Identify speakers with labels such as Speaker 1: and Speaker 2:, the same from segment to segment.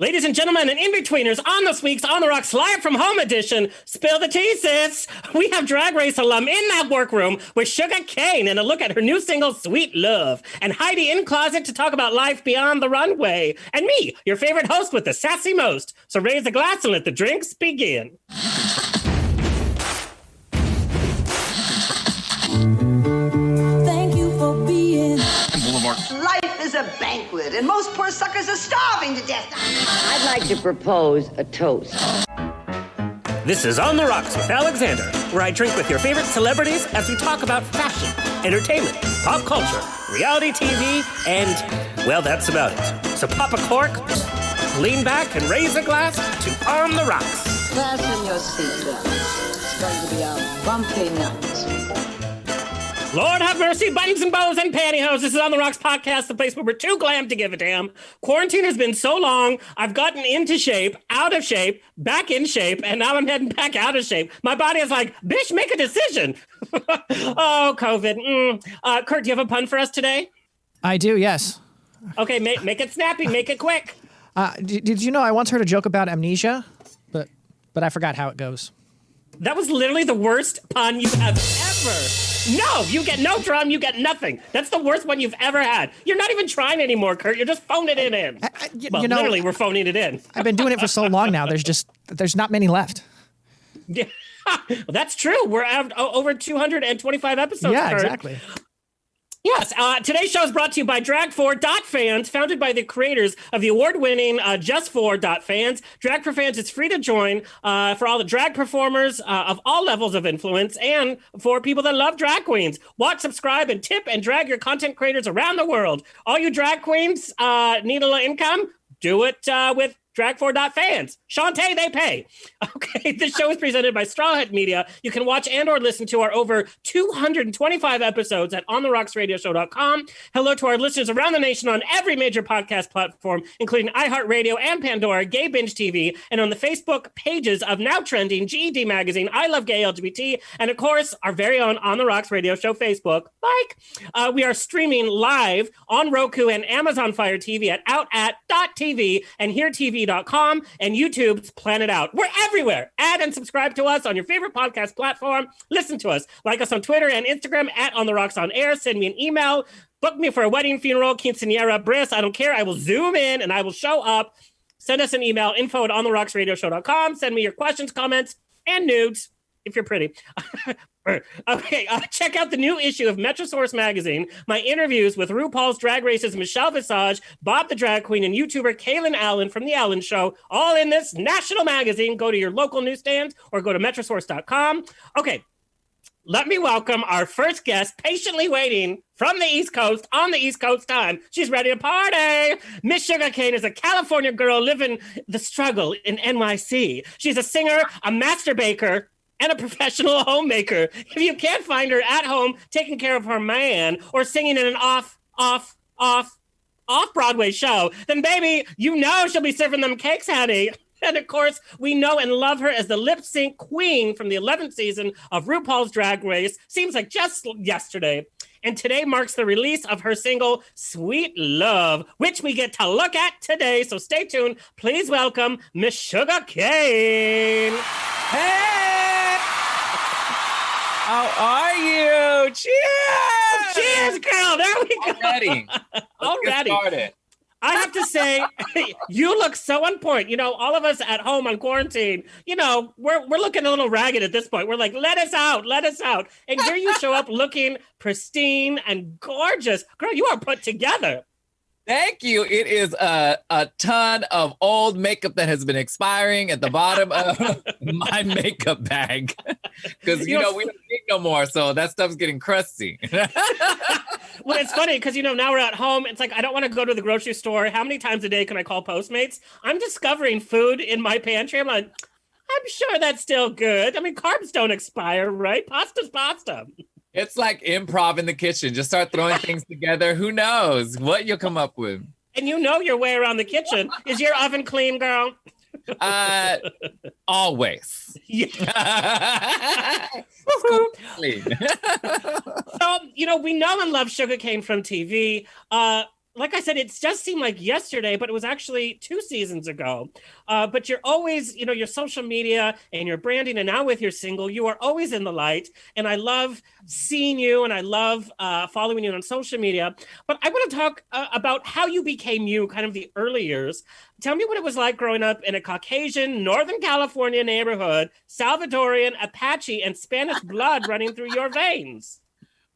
Speaker 1: Ladies and gentlemen and in-betweeners, on this week's On the Rocks Live from Home edition, Spill the Tea, sis. We have Drag Race alum in that workroom with Shuga Cain and a look at her new single, Sweet Love, and Heidi N Closet to talk about life beyond the runway, and me, your favorite host with the sassy most. So raise a glass and let the drinks begin.
Speaker 2: Thank you for being
Speaker 3: Boulevard.
Speaker 4: Life is a banquet, and most poor suckers are starving to death.
Speaker 5: I'd like to propose a toast.
Speaker 1: This is On the Rocks with Alexander, where I drink with your favorite celebrities as we talk about fashion, entertainment, pop culture, reality TV, and, well, that's about it. So pop a cork, lean back, and raise a glass to On the Rocks.
Speaker 5: Fasten your seatbelts. It's going to be a bumpy night.
Speaker 1: Lord have mercy, buttons and bows and pantyhose. This is On the Rocks podcast, the place where we're too glam to give a damn. Quarantine has been so long, I've gotten into shape, out of shape, back in shape, and now I'm heading back out of shape. My body is like, bitch, make a decision. Oh, COVID. Kurt, do you have a pun for us today?
Speaker 6: I do, yes.
Speaker 1: Okay, make it snappy, make it quick.
Speaker 6: Did you know I once heard a joke about amnesia, but I forgot how it goes.
Speaker 1: That was literally the worst pun you have ever. No, you get no drum, you get nothing. That's the worst one you've ever had. You're not even trying anymore, Kurt. You're just phoning it in. Literally, we're phoning it in.
Speaker 6: I've been doing it for so long now. There's not many left.
Speaker 1: Yeah, well, that's true. We're at over 225 episodes.
Speaker 6: Yeah,
Speaker 1: Kurt.
Speaker 6: exactly.
Speaker 1: Yes, today's show is brought to you by Drag4.fans, founded by the creators of the award-winning Just4.fans. Drag4Fans is free to join for all the drag performers of all levels of influence and for people that love drag queens. Watch, subscribe, and tip and drag your content creators around the world. All you drag queens need a little income? Do it with Drag4.fans. Shantae, they pay. Okay, this show is presented by Straw Hat Media. You can watch and or listen to our over 225 episodes at ontherocksradioshow.com. Hello to our listeners around the nation on every major podcast platform, including iHeartRadio and Pandora, Gay Binge TV, and on the Facebook pages of Now Trending, GED Magazine, I Love Gay LGBT, and of course, our very own On the Rocks Radio Show Facebook. We are streaming live on Roku and Amazon Fire TV at outat.tv and HereTV.com and YouTube's PlanetOut. We're everywhere. Add and subscribe to us on your favorite podcast platform. Listen to us. Like us on Twitter and Instagram at On The Rocks On Air. Send me an email. Book me for a wedding, funeral, quinceañera, bris. I don't care. I will zoom in and I will show up. Send us an email, info@ontherocksradioshow.com. Send me your questions, comments, and nudes if you're pretty. Okay, check out the new issue of Metrosource magazine, my interviews with RuPaul's Drag Race's Michelle Visage, Bob the Drag Queen, and YouTuber Kaylin Allen from The Allen Show, all in this national magazine. Go to your local newsstand or go to metrosource.com. Okay, let me welcome our first guest, patiently waiting from the East Coast on the East Coast time. She's ready to party. Miss Shuga Cain is a California girl living the struggle in NYC. She's a singer, a master baker, and a professional homemaker. If you can't find her at home taking care of her man or singing in an off-Broadway show, then baby, you know she'll be serving them cakes, honey. And of course, we know and love her as the lip sync queen from the 11th season of RuPaul's Drag Race. Seems like just yesterday. And today marks the release of her single, Sweet Love, which we get to look at today. So stay tuned. Please welcome Miss Shuga Cain.
Speaker 3: Hey! How are you? Cheers!
Speaker 1: Cheers, girl. There we go.
Speaker 3: Already. Let's get started.
Speaker 1: I have to say, you look so on point. You know, all of us at home on quarantine, you know, we're looking a little ragged at this point. We're like, let us out. And here you show up looking pristine and gorgeous. Girl, you are put together.
Speaker 3: Thank you. It is a ton of old makeup that has been expiring at the bottom of my makeup bag. Because, we don't need no more. So that stuff's getting crusty.
Speaker 1: Well, it's funny because, now we're at home. It's like, I don't want to go to the grocery store. How many times a day can I call Postmates? I'm discovering food in my pantry. I'm like, I'm sure that's still good. I mean, carbs don't expire, right? Pasta's pasta.
Speaker 3: It's like improv in the kitchen. Just start throwing things together. Who knows what you'll come up with.
Speaker 1: And you know your way around the kitchen. Is your oven clean, girl?
Speaker 3: Always.
Speaker 1: Yeah.
Speaker 3: Clean.
Speaker 1: So, we know and love Shuga Cain from TV. like I said, it just seemed like yesterday, but it was actually 2 seasons ago. But you're always, your social media and your branding, and now with your single, you are always in the light. And I love seeing you, and I love following you on social media. But I want to talk about how you became you, kind of the early years. Tell me what it was like growing up in a Caucasian, Northern California neighborhood, Salvadorian, Apache, and Spanish blood running through your veins.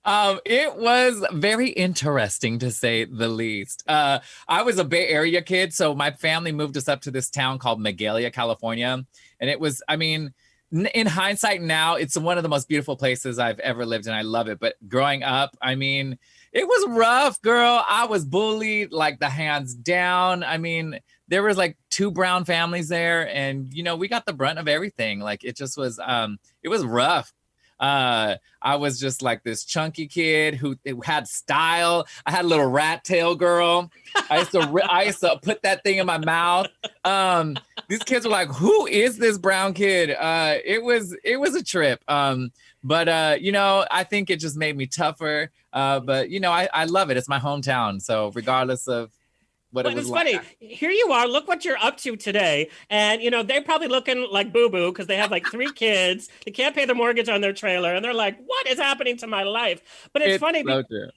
Speaker 3: It was very interesting, to say the least. I was a Bay Area kid, so my family moved us up to this town called Magalia, California. And it was, I mean, in hindsight now, it's one of the most beautiful places I've ever lived, and I love it. But growing up, I mean, it was rough, girl. I was bullied, like, the hands down. I mean, there was like 2 brown families there, and, we got the brunt of everything. Like, it just was, it was rough. I was just like this chunky kid who had style. I had a little rat tail, girl. I used to put that thing in my mouth. These kids were like, "Who is this brown kid?" It was a trip. But I think it just made me tougher. But I love it. It's my hometown. So regardless of what it was like.
Speaker 1: Funny. Here you are. Look what you're up to today. And, they're probably looking like boo-boo because they have like 3 kids. They can't pay their mortgage on their trailer. And they're like, what is happening to my life? But it's funny.
Speaker 3: So true.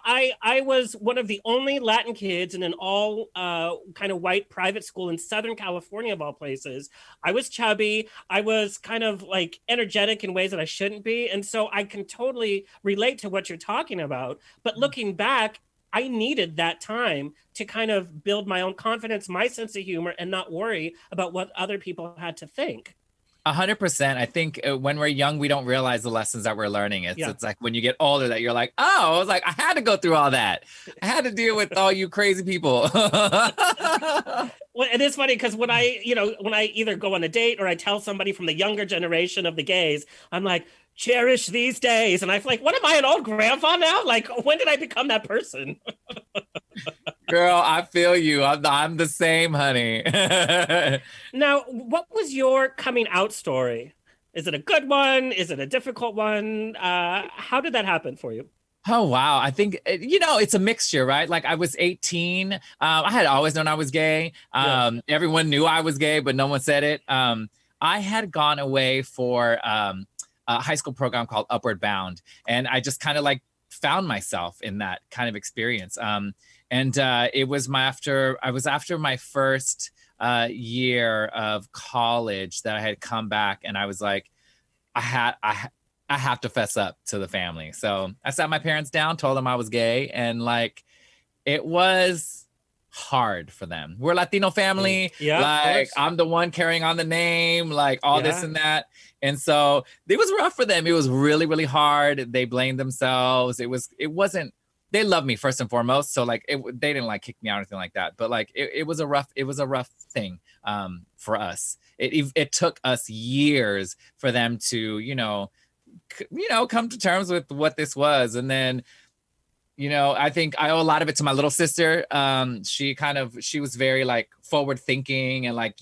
Speaker 1: I was one of the only Latin kids in an all kind of white private school in Southern California, of all places. I was chubby. I was kind of like energetic in ways that I shouldn't be. And so I can totally relate to what you're talking about. But looking back, I needed that time to kind of build my own confidence, my sense of humor, and not worry about what other people had to think.
Speaker 3: 100%. I think when we're young, we don't realize the lessons that we're learning. It's like when you get older that you're like, oh, I was like, I had to go through all that. I had to deal with all you crazy people.
Speaker 1: Well, it is funny because when I either go on a date or I tell somebody from the younger generation of the gays, I'm like, cherish these days. And I'm like, what am I, an old grandpa now? Like, when did I become that person?
Speaker 3: Girl, I feel you. I'm the same, honey.
Speaker 1: Now, what was your coming out story? Is it a good one? Is it a difficult one? How did that happen for you?
Speaker 3: Oh, wow. I think, it's a mixture, right? Like I was 18. I had always known I was gay. Everyone knew I was gay, but no one said it. I had gone away for a high school program called Upward Bound. And I just kind of like found myself in that kind of experience. And it was after my first year of college that I had come back, and I was like, I have to fess up to the family. So I sat my parents down, told them I was gay, and like it was hard for them. We're a Latino family.
Speaker 1: Yeah,
Speaker 3: like I'm the one carrying on the name, like all this and that. And so it was rough for them. It was really, really hard. They blamed themselves. It wasn't, they loved me first and foremost. So like they didn't like kick me out or anything like that. But like it was a rough thing for us. It took us years for them to, come to terms with what this was. And then, I think I owe a lot of it to my little sister. She was very like forward thinking and like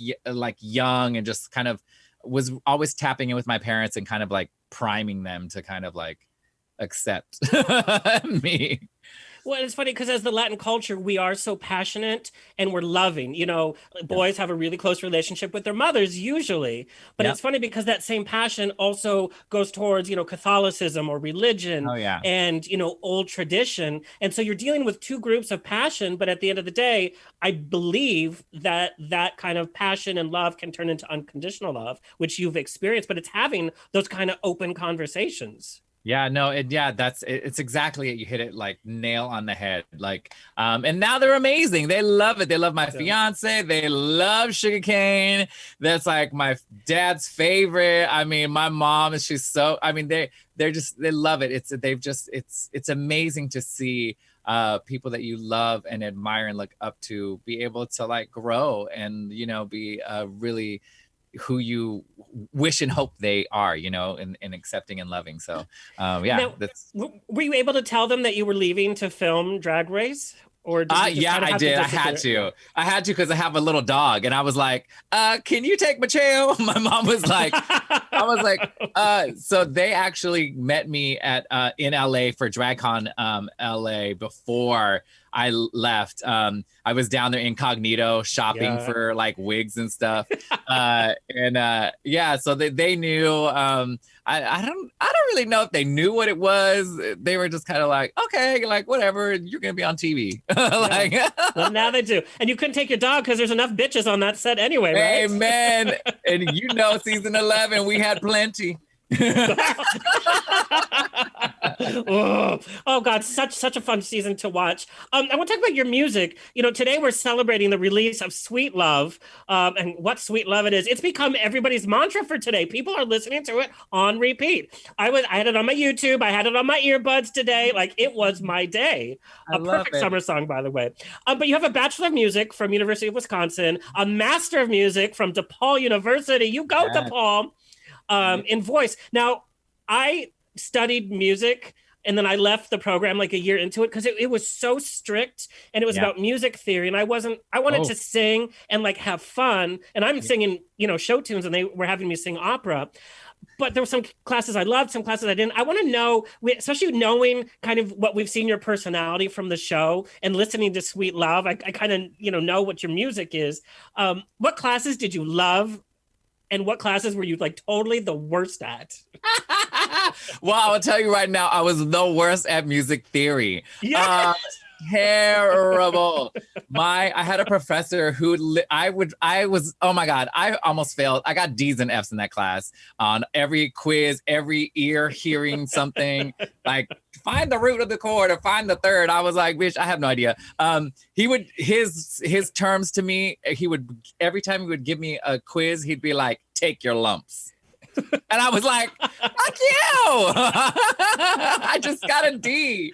Speaker 3: young, and just kind of was always tapping in with my parents and kind of like priming them to kind of like accept me.
Speaker 1: Well, it's funny because as the Latin culture, we are so passionate and we're loving. Boys have a really close relationship with their mothers usually. But it's funny because that same passion also goes towards, Catholicism or religion and, old tradition. And so you're dealing with 2 groups of passion. But at the end of the day, I believe that kind of passion and love can turn into unconditional love, which you've experienced. But it's having those kind of open conversations.
Speaker 3: Yeah, no, it's exactly it. You hit it like nail on the head. Like, and now they're amazing. They love it. They love my fiance. They love Shuga Cain. That's like my dad's favorite. I mean, my mom is they love it. It's amazing to see people that you love and admire and look up to be able to like grow and, be really who you wish and hope they are, and accepting and loving. So,
Speaker 1: Now, were you able to tell them that you were leaving to film Drag Race? Or did you just
Speaker 3: Yeah,
Speaker 1: kind of
Speaker 3: I
Speaker 1: have
Speaker 3: did.
Speaker 1: to
Speaker 3: I had
Speaker 1: disappear?
Speaker 3: to. I had to because I have a little dog, and I was like, "Can you take Mateo?" My mom was like, "I was like." So they actually met me at in LA for DragCon LA before I left. I was down there incognito shopping
Speaker 1: Yeah.
Speaker 3: for like wigs and stuff, yeah. So they knew. I don't really know if they knew what it was. They were just kind of like, okay, like whatever, you're gonna be on TV. Like,
Speaker 1: Well, now they do. And you couldn't take your dog because there's enough bitches on that set anyway, right?
Speaker 3: amen. And season 11, we had plenty.
Speaker 1: Oh God, such a fun season to watch. I want to talk about your music. Today we're celebrating the release of Sweet Love, and what Sweet Love it is. It's become everybody's mantra for today. People are listening to it on repeat. I had it on my YouTube. I had it on my earbuds today. Like, it was my day. A perfect summer song, by the way. But you have a Bachelor of Music from University of Wisconsin, a Master of Music from DePaul University. You go, DePaul. In voice. Now, I studied music and then I left the program like a year into it because it was so strict and it was about music theory. And I wanted to sing and like have fun. And I'm singing, show tunes, and they were having me sing opera. But there were some classes I loved, some classes I didn't. I want to know, especially knowing kind of what we've seen your personality from the show and listening to Sweet Love, I kind of, know what your music is. What classes did you love? And what classes were you like totally the worst at?
Speaker 3: Well, I will tell you right now, I was the worst at music theory.
Speaker 1: Yes.
Speaker 3: Terrible. I had a professor who I was, oh my God, I almost failed. I got D's and F's in that class on every quiz, every ear hearing something like find the root of the chord or find the third. I was like, bitch, I have no idea. He would, his terms to me, every time he would give me a quiz, he'd be like, take your lumps. And I was like, fuck you. I just got a D.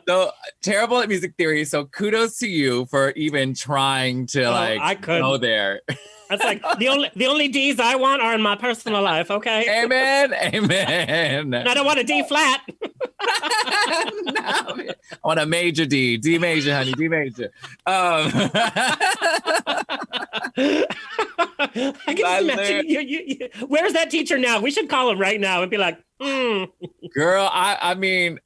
Speaker 3: So terrible at music theory. So kudos to you for even trying to go there.
Speaker 1: That's like the only D's I want are in my personal life. Okay.
Speaker 3: Amen. Amen.
Speaker 1: And I don't want a D flat.
Speaker 3: No, I want a major D. D major, honey. D major.
Speaker 1: I can just imagine you. Where's that teacher now? We should call him right now and be like,
Speaker 3: Girl, I mean,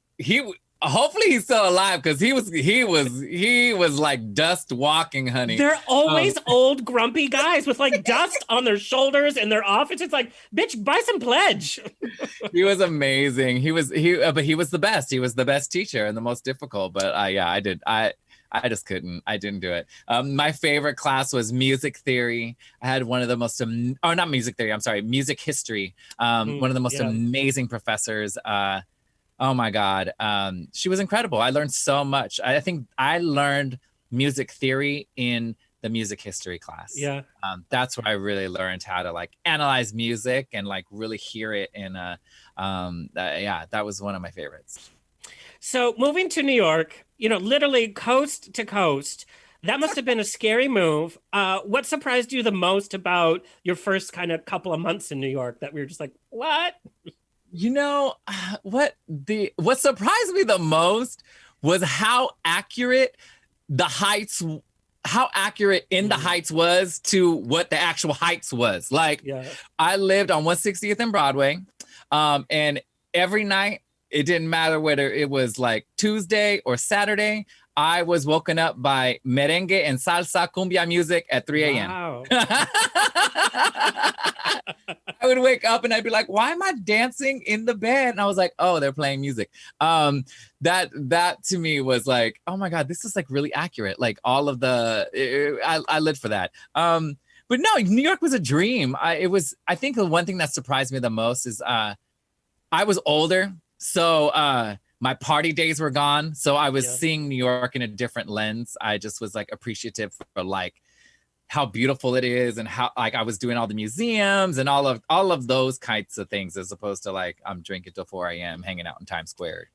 Speaker 3: hopefully he's still alive because he was like dust walking, honey.
Speaker 1: They're always old, grumpy guys with like dust on their shoulders in their office. It's like, bitch, buy some Pledge.
Speaker 3: He was amazing. But he was the best. He was the best teacher and the most difficult. But I just couldn't. I didn't do it. My favorite class was music theory. I had one of the most, not music theory. I'm sorry, music history. One of the most amazing professors. Oh my God. She was incredible. I learned so much. I think I learned music theory in the music history class.
Speaker 1: Yeah.
Speaker 3: That's where I really learned how to like analyze music and like really hear it. And that was one of my favorites.
Speaker 1: So moving to New York, literally coast to coast, that must have been a scary move. What surprised you the most about your first kind of couple of months in New York that we were just like, what?
Speaker 3: What surprised me the most was how accurate the Heights was to what the actual Heights was. Like, I lived on 160th and Broadway, and every night, it didn't matter whether it was like Tuesday or Saturday, I was woken up by merengue and salsa cumbia music at 3 a.m.
Speaker 1: Wow.
Speaker 3: I would wake up and I'd be like, why am I dancing in the bed? And I was like, oh, they're playing music. That to me was like, oh my God, this is like really accurate. Like all of I lived for that. But no, New York was a dream. I think the one thing that surprised me the most is I was older. So my party days were gone. So I was seeing New York in a different lens. I just was like appreciative for like how beautiful it is and how like I was doing all the museums and all of those kinds of things as opposed to like I'm drinking till 4 a.m. hanging out in Times Square.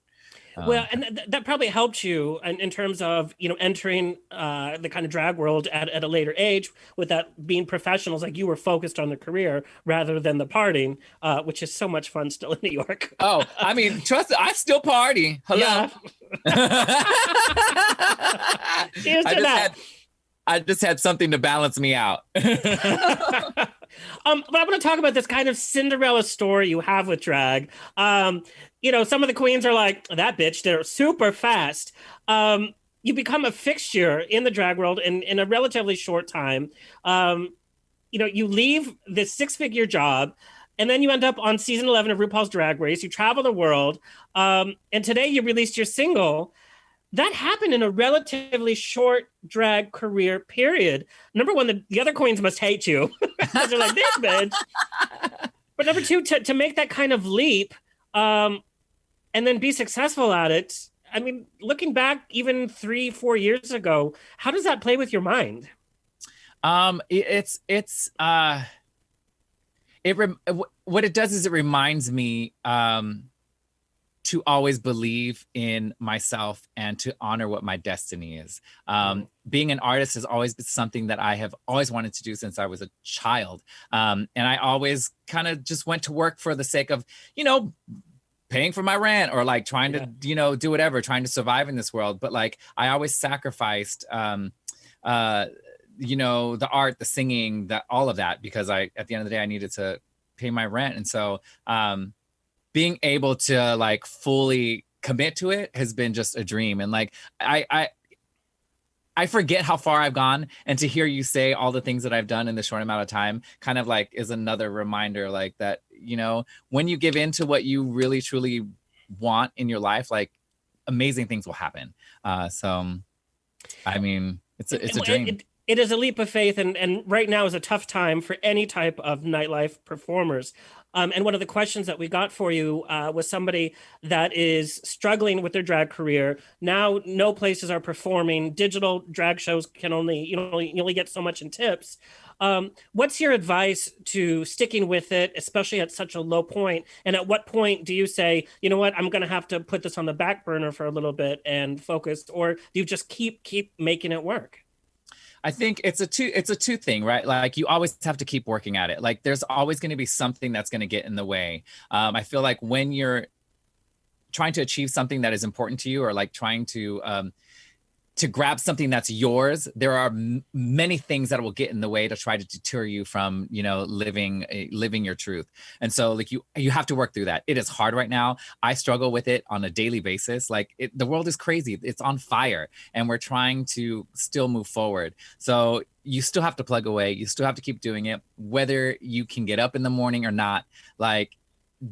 Speaker 1: Well, and that probably helped you in terms of, entering the kind of drag world at a later age with that being professionals, like you were focused on the career rather than the partying, which is so much fun still in New York.
Speaker 3: Oh, I mean, trust me, I still party. Hello.
Speaker 1: Yeah. Cheers to that.
Speaker 3: I just had something to balance me out.
Speaker 1: But I want to talk about this kind of Cinderella story you have with drag. Some of the queens are like, that bitch, they're super fast. You become a fixture in the drag world in a relatively short time. You leave this 6-figure job, and then you end up on season 11 of RuPaul's Drag Race. You travel the world. And today you released your single. That happened in a relatively short drag career period. Number one, the other queens must hate you because they're like, this bitch. But number two, to make that kind of leap and then be successful at it. I mean, looking back even 3-4 years ago, how does that play with your mind?
Speaker 3: What it does is it reminds me to always believe in myself and to honor what my destiny is. Being an artist has always been something that I have always wanted to do since I was a child. And I always kind of just went to work for the sake of, paying for my rent or like trying to, do whatever, trying to survive in this world. But like, I always sacrificed, the art, the singing, all of that, because at the end of the day, I needed to pay my rent. And so, being able to like fully commit to it has been just a dream. And like, I forget how far I've gone, and to hear you say all the things that I've done in this short amount of time kind of like is another reminder like that, when you give in to what you really truly want in your life, like amazing things will happen. So, I mean, it's a dream.
Speaker 1: It is a leap of faith, and right now is a tough time for any type of nightlife performers. And one of the questions that we got for you was somebody that is struggling with their drag career. Now, no places are performing. Digital drag shows can only, you only get so much in tips. What's your advice to sticking with it, especially at such a low point? And at what point do you say, you know what, I'm going to have to put this on the back burner for a little bit and focus, or do you just keep making it work?
Speaker 3: I think it's a two thing, right? Like you always have to keep working at it. Like there's always going to be something that's going to get in the way. I feel like when you're trying to achieve something that is important to you, or like trying to grab something that's yours, there are many things that will get in the way to try to deter you from, living your truth. And so like you have to work through that. It is hard right now. I struggle with it on a daily basis. Like the world is crazy. It's on fire, and we're trying to still move forward. So you still have to plug away. You still have to keep doing it, whether you can get up in the morning or not. Like,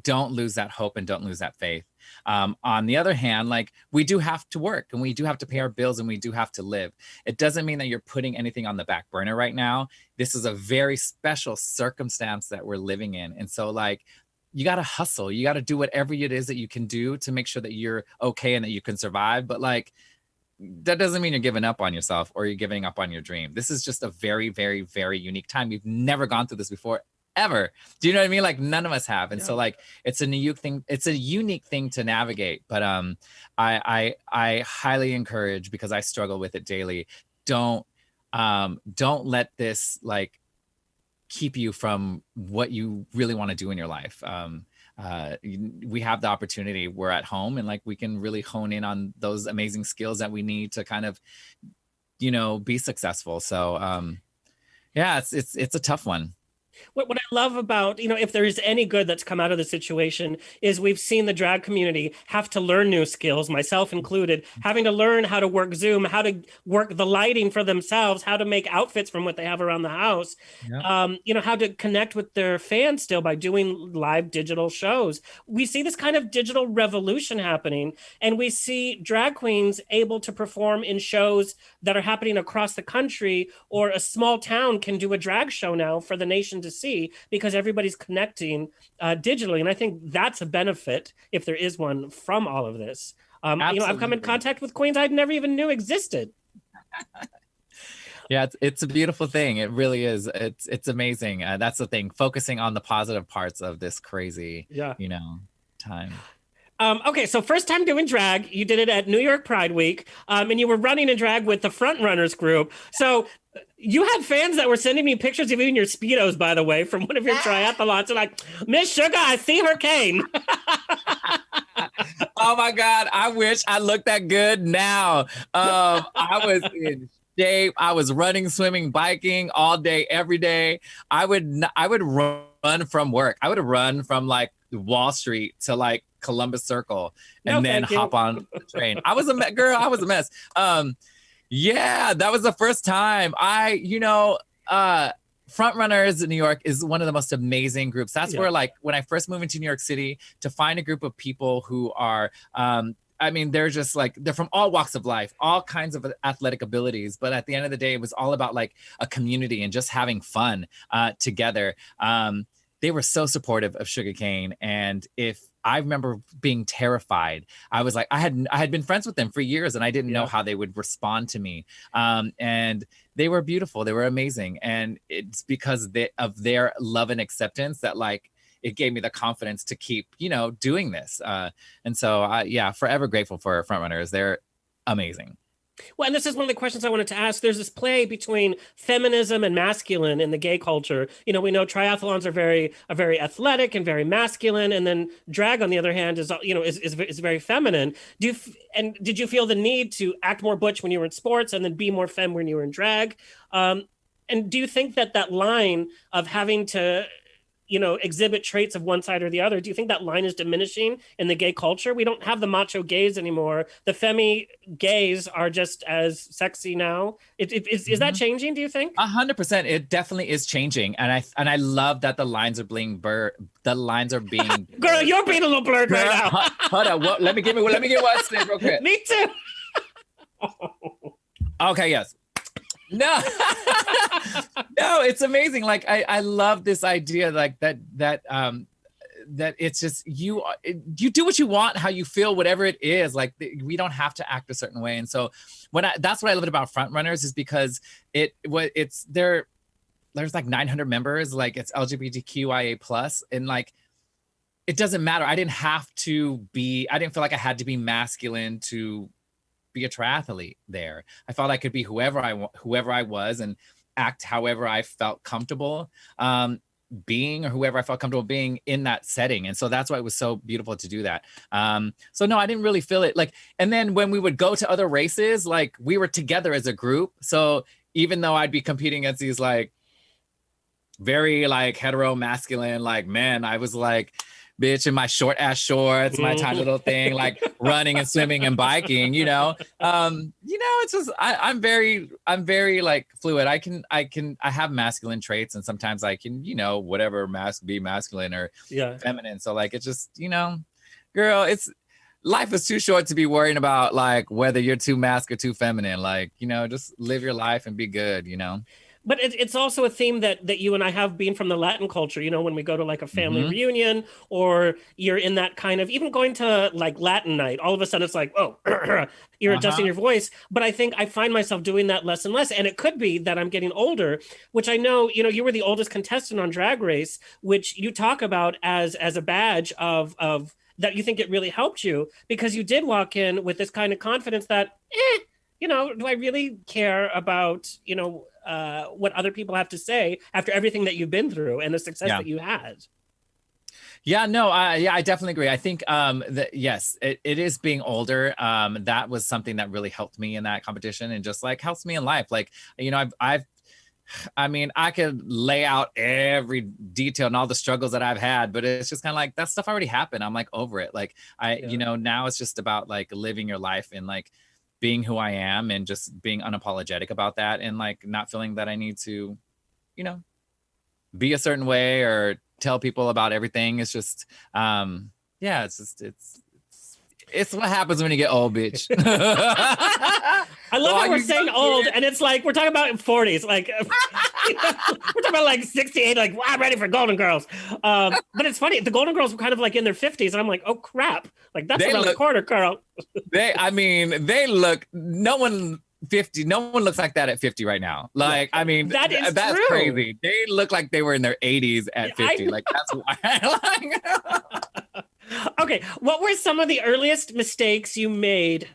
Speaker 3: don't lose that hope and don't lose that faith. On the other hand, like we do have to work, and we do have to pay our bills, and we do have to live. It doesn't mean that you're putting anything on the back burner right now. This is a very special circumstance that we're living in. And so like, you got to hustle. You got to do whatever it is that you can do to make sure that you're okay and that you can survive. But like, that doesn't mean you're giving up on yourself or you're giving up on your dream. This is just a very, very, very unique time. We've never gone through this before, ever. Do you know what I mean? Like none of us have. And so like, it's a unique thing. It's a unique thing to navigate. But I highly encourage, because I struggle with it daily. Don't let this like keep you from what you really want to do in your life. We have the opportunity. We're at home, and like we can really hone in on those amazing skills that we need to kind of, be successful. So yeah, it's a tough one.
Speaker 1: What I love about, if there is any good that's come out of the situation, is we've seen the drag community have to learn new skills, myself included, having to learn how to work Zoom, how to work the lighting for themselves, how to make outfits from what they have around the house, how to connect with their fans still by doing live digital shows. We see this kind of digital revolution happening, and we see drag queens able to perform in shows that are happening across the country, or a small town can do a drag show now for the nation to see, because everybody's connecting digitally. And I think that's a benefit, if there is one, from all of this. I've come in contact with queens I never even knew existed.
Speaker 3: Yeah, it's a beautiful thing. It really is. It's amazing. That's the thing, focusing on the positive parts of this crazy, time.
Speaker 1: Okay, so first time doing drag, you did it at New York Pride Week, and you were running in drag with the Front Runners group. So you had fans that were sending me pictures of you in your Speedos, by the way, from one of your triathlons. And like, Miss Sugar, I see her cane.
Speaker 3: Oh my God, I wish I looked that good now. I was in shape. I was running, swimming, biking all day, every day. I would run from work. I would run from like Wall Street to like Columbus Circle and then hop on the train. I was a girl. I was a mess. Yeah, that was the first time. Front Runners in New York is one of the most amazing groups. That's where, like, when I first moved into New York City, to find a group of people who are, they're just like, they're from all walks of life, all kinds of athletic abilities. But at the end of the day, it was all about like a community and just having fun together. They were so supportive of Shuga Cain. And I remember being terrified. I was like, I had been friends with them for years and I didn't know how they would respond to me. And they were beautiful. They were amazing. And it's because of their love and acceptance that like, it gave me the confidence to keep, doing this. And so, forever grateful for Front Runners. They're amazing.
Speaker 1: Well, and this is one of the questions I wanted to ask. There's this play between feminism and masculine in the gay culture. We know triathlons are very athletic and very masculine, and then drag, on the other hand, is very feminine. Did you feel the need to act more butch when you were in sports, and then be more femme when you were in drag? And do you think that line of having to exhibit traits of one side or the other, do you think that line is diminishing in the gay culture? We don't have the macho gays anymore. The femi gays are just as sexy now. Is that changing, do you think?
Speaker 3: 100%. It definitely is changing. And I love that the lines are being blurred. The lines are being
Speaker 1: Girl, you're being a little blurred right now.
Speaker 3: Hold on. Let me get one step real quick.
Speaker 1: Me too.
Speaker 3: Okay, yes. No, no, it's amazing. Like I love this idea, like that it's just you do what you want, how you feel, whatever it is. Like we don't have to act a certain way. And so that's what I loved about Front Runners, is because there's like 900 members, like it's LGBTQIA plus, and like it doesn't matter. I didn't feel like I had to be masculine to be a triathlete there. I felt I could be whoever I was and act however I felt comfortable being, or whoever I felt comfortable being in that setting. And so that's why it was so beautiful to do that. So no, I didn't really feel it like, and then when we would go to other races, like we were together as a group. So even though I'd be competing against these like very like hetero masculine like men, I was like, bitch, in my short ass shorts, my tiny little thing, like running and swimming and biking, it's just, I'm very like fluid. I have masculine traits, and sometimes I can, whatever be masculine or feminine. So like, it's just, girl, life is too short to be worrying about like whether you're too masc or too feminine. Like, just live your life and be good,
Speaker 1: But it's also a theme that you and I have been from the Latin culture, when we go to like a family reunion, or you're in that kind of, even going to like Latin night, all of a sudden it's like, oh, you're adjusting your voice. But I think I find myself doing that less and less. And it could be that I'm getting older, which I know, you were the oldest contestant on Drag Race, which you talk about as a badge of that you think it really helped you, because you did walk in with this kind of confidence that, do I really care about, what other people have to say after everything that you've been through and the success that you had?
Speaker 3: Yeah, no, I definitely agree. I think that yes, it is being older. That was something that really helped me in that competition, and just like helps me in life. Like, I could lay out every detail and all the struggles that I've had, but it's just kind of like that stuff already happened. I'm like over it. Like now it's just about like living your life and like being who I am, and just being unapologetic about that, and like not feeling that I need to, be a certain way or tell people about everything. It's just, it's what happens when you get old, bitch.
Speaker 1: I love how we're saying old, and it's like we're talking about 40s. Like we're talking about like 68. Like, I'm ready for Golden Girls. But it's funny. The Golden Girls were kind of like in their 50s, and I'm like, oh crap! Like that's around the corner, girl.
Speaker 3: They look. No one 50. No one looks like that at 50 right now. Like, that's
Speaker 1: true.
Speaker 3: Crazy. They look like they were in their 80s at 50. Like that's why.
Speaker 1: Okay, what were some of the earliest mistakes you made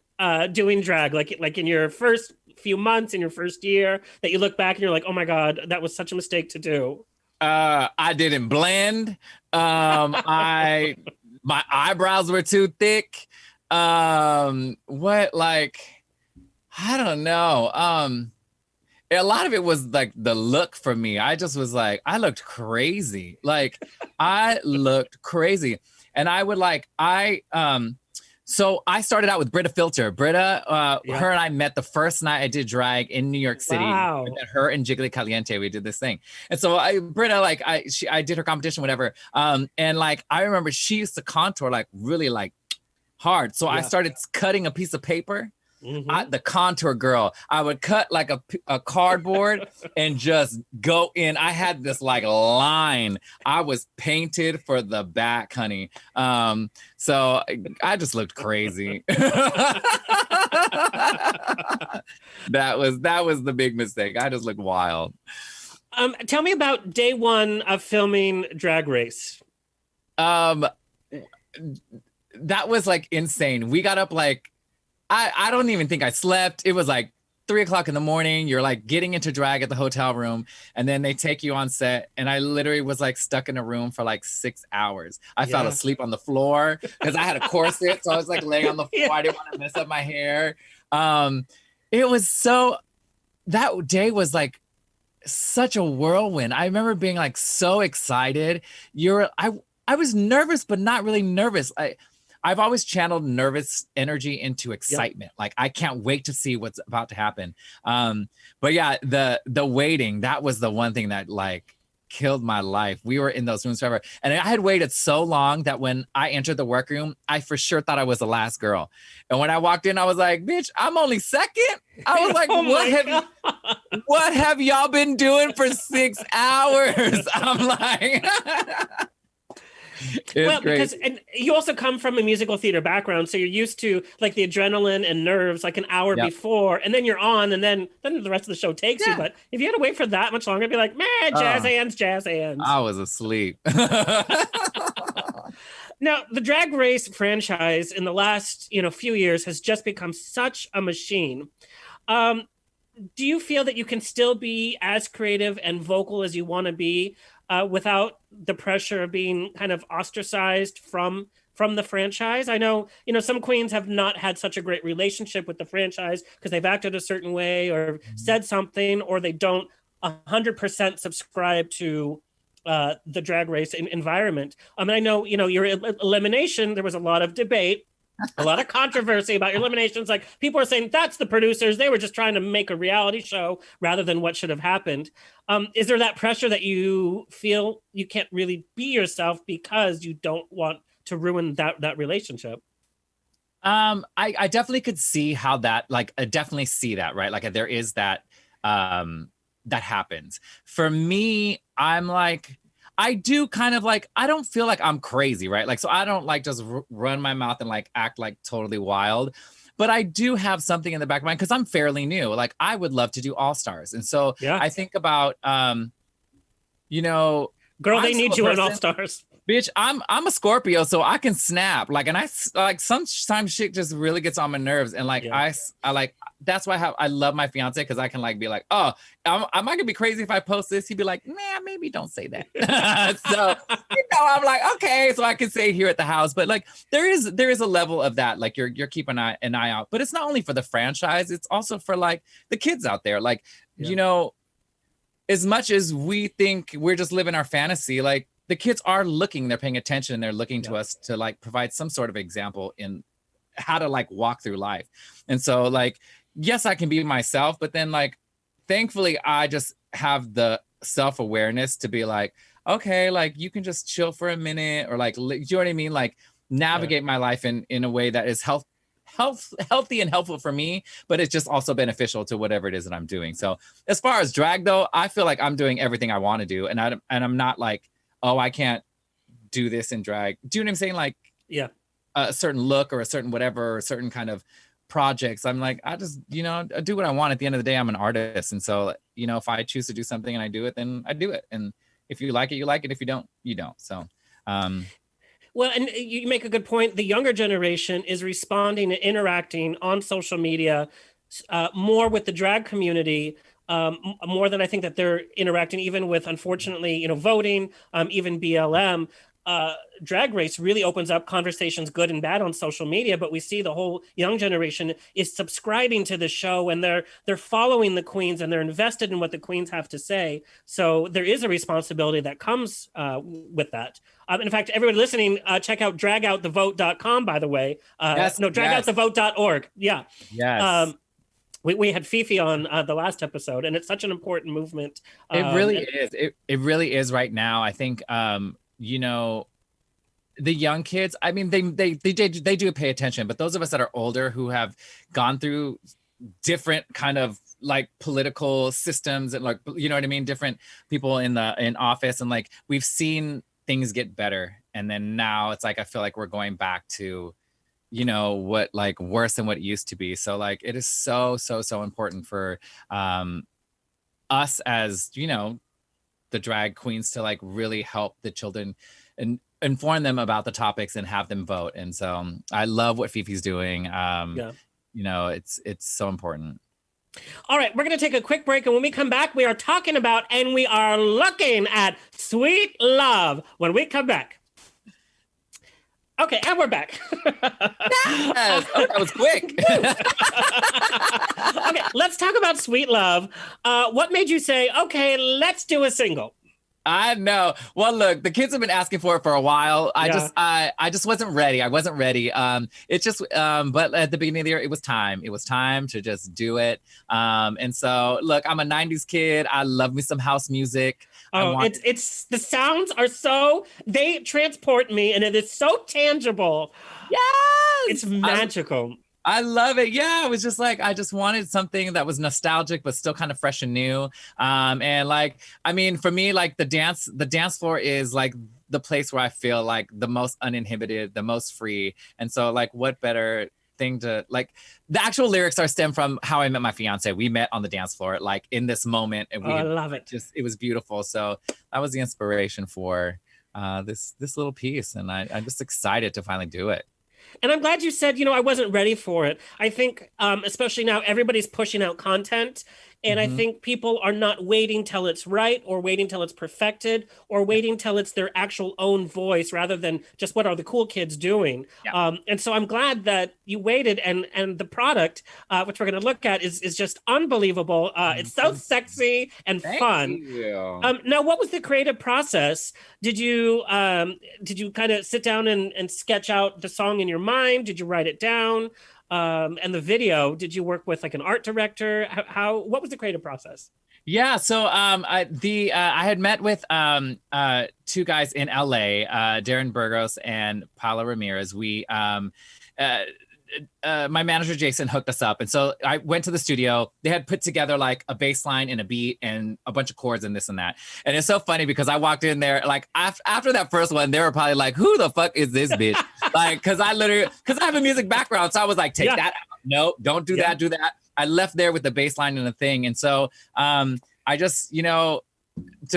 Speaker 1: doing drag? Like in your first few months, in your first year, that you look back and you're like, oh my God, that was such a mistake to do.
Speaker 3: I didn't blend. I my eyebrows were too thick. What like I don't know. A lot of it was like the look for me. I just was like, I looked crazy. Like I looked crazy. And I would like, so I started out with Britta Filter. Britta, her and I met the first night I did drag in New York City.
Speaker 1: Wow.
Speaker 3: I met her and Jiggly Caliente. We did this thing. And so Britta, like I did her competition, whatever. And like, I remember she used to contour like really like hard. So I started cutting a piece of paper. The contour girl, I would cut like a cardboard and just go in. I had this like line. I was painted for the back, honey. So I just looked crazy. That was the big mistake. I just looked wild.
Speaker 1: Tell me about day one of filming Drag Race.
Speaker 3: That was like insane. We got up like, I don't even think I slept. It was like 3:00 in the morning. You're like getting into drag at the hotel room, and then they take you on set. And I literally was like stuck in a room for like 6 hours. I fell asleep on the floor because I had a corset. So I was like laying on the floor. I didn't want to mess up my hair. It was so, that day was like such a whirlwind. I remember being like so excited. I was nervous, but not really nervous. I've always channeled nervous energy into excitement. Like I can't wait to see what's about to happen. But yeah, the waiting, that was the one thing that like killed my life. We were in those rooms forever. And I had waited so long that when I entered the workroom, I for sure thought I was the last girl. And when I walked in, I was like, bitch, I'm only second. I was like, what have y'all been doing for 6 hours? I'm like...
Speaker 1: Well, because and you also come from a musical theater background, so you're used to like the adrenaline and nerves like an hour before, and then you're on, and then the rest of the show takes you. But if you had to wait for that much longer, it'd be like, man, jazz hands.
Speaker 3: I was asleep.
Speaker 1: Now, the Drag Race franchise in the last few years has just become such a machine. Do you feel that you can still be as creative and vocal as you want to be without the pressure of being kind of ostracized from the franchise? I know, some queens have not had such a great relationship with the franchise because they've acted a certain way or said something, or they don't 100% subscribe to the Drag Race environment. I mean, I know, your elimination, there was a lot of debate, a lot of controversy about your eliminations. Like people are saying that's the producers. They were just trying to make a reality show rather than what should have happened. Is there that pressure that you feel you can't really be yourself because you don't want to ruin that relationship?
Speaker 3: I definitely could see how that, like, I definitely see that, right? Like there is that, that happens. For me, I'm like, I do kind of like, I don't feel like I'm crazy, right? Like, so I don't like just run my mouth and like act like totally wild, but I do have something in the back of my mind because I'm fairly new. Like I would love to do All Stars. And so I think about,
Speaker 1: girl, they need you on All Stars.
Speaker 3: Bitch, I'm a Scorpio, so I can snap. Like, and I like sometimes shit just really gets on my nerves, and like I like that's why I love my fiance because I can like be like, oh, am I gonna be crazy if I post this? He'd be like, nah, maybe don't say that. So I'm like, okay, so I can say here at the house, but like there is a level of that, like you're keeping an eye out, but it's not only for the franchise, it's also for like the kids out there, like as much as we think we're just living our fantasy, like. The kids are looking, they're paying attention, and they're looking to us to like provide some sort of example in how to like walk through life. And so like, yes, I can be myself, but then like, thankfully I just have the self-awareness to be like, okay, like you can just chill for a minute or like, do you know what I mean? Like navigate my life in a way that is healthy and helpful for me, but it's just also beneficial to whatever it is that I'm doing. So as far as drag though, I feel like I'm doing everything I want to do. And I'm not like, oh, I can't do this in drag. Do you know what I'm saying? Like, a certain look or a certain whatever, or a certain kind of projects. I'm like, I just, I do what I want. At the end of the day, I'm an artist. And so, if I choose to do something and I do it, then I do it. And if you like it, you like it. If you don't, you don't. So,
Speaker 1: Well, and you make a good point. The younger generation is responding and interacting on social media more with the drag community, more than I think that they're interacting even with, unfortunately, voting, even BLM. Drag Race really opens up conversations, good and bad, on social media. But we see the whole young generation is subscribing to the show, and they're following the queens, and they're invested in what the queens have to say. So there is a responsibility that comes with that. In fact, everybody listening, check out dragoutthevote.com, by the way. Dragoutthevote.org. Yeah.
Speaker 3: Yes.
Speaker 1: We had Fifi on the last episode, and it's such an important movement.
Speaker 3: It really is. It really is right now. I think, the young kids, I mean, they do pay attention, but those of us that are older who have gone through different kind of like political systems and, like, you know what I mean? Different people in office, and like we've seen things get better. And then now it's like, I feel like we're going back to, what, like, worse than what it used to be. So like, it is so important for us as, the drag queens to like really help the children and inform them about the topics and have them vote. And so I love what Fifi's doing. It's so important.
Speaker 1: All right, we're going to take a quick break. And when we come back, we are talking about and we are looking at Sweet Love when we come back. Okay, and we're back.
Speaker 3: Yes. Oh, that was quick.
Speaker 1: Okay, let's talk about Sweet Love. What made you say, okay, let's do a single?
Speaker 3: I know. Well, look, the kids have been asking for it for a while. I just wasn't ready. I wasn't ready. It's just, but at the beginning of the year, it was time. It was time to just do it. And so, look, I'm a 90s kid. I love me some house music.
Speaker 1: It's the sounds are they transport me, and it is so tangible.
Speaker 3: Yes!
Speaker 1: It's magical.
Speaker 3: I love it. Yeah, it was just like, I just wanted something that was nostalgic, but still kind of fresh and new. And like, I mean, for me, like the dance floor is like the place where I feel like the most uninhibited, the most free. And so like, what better thing to like, the actual lyrics are stemmed from how I met my fiance. We met on the dance floor, like in this moment. And
Speaker 1: I love it.
Speaker 3: It was beautiful. So that was the inspiration for this little piece. And I'm just excited to finally do it.
Speaker 1: And I'm glad you said, I wasn't ready for it. I think, especially now, everybody's pushing out content. And I think people are not waiting till it's right, or waiting till it's perfected, or waiting till it's their actual own voice, rather than just what are the cool kids doing. Yeah. And so I'm glad that you waited, and the product, which we're going to look at, is just unbelievable. It's so sexy and fun. Now, what was the creative process? Did you kind of sit down and sketch out the song in your mind? Did you write it down? And the video, did you work with like an art director? What was the creative process?
Speaker 3: Yeah, so I had met with two guys in LA, Darren Burgos and Paula Ramirez. We my manager Jason hooked us up, and so I went to the studio. They had put together like a bass line and a beat and a bunch of chords and this and that. And it's so funny because I walked in there like after that first one, they were probably like, "Who the fuck is this bitch?" Like, because I have a music background, so I was like, "Take that out. No, don't do that. Do that." I left there with the bass line and the thing, and so I just to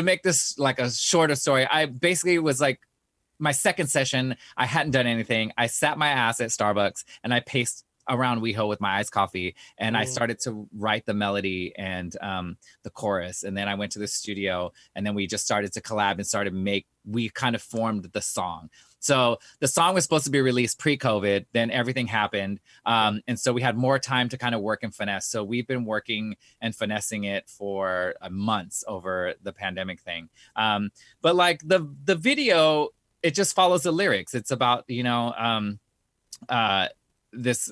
Speaker 3: make this like a shorter story, I basically was like, my second session, I hadn't done anything. I sat my ass at Starbucks and I paced around WeHo with my iced coffee, and I started to write the melody and the chorus. And then I went to the studio, and then we just started to collab and we kind of formed the song. So the song was supposed to be released pre-COVID, then everything happened. And so we had more time to kind of work and finesse. So we've been working and finessing it for months over the pandemic thing. But like the video, it just follows the lyrics. It's about, this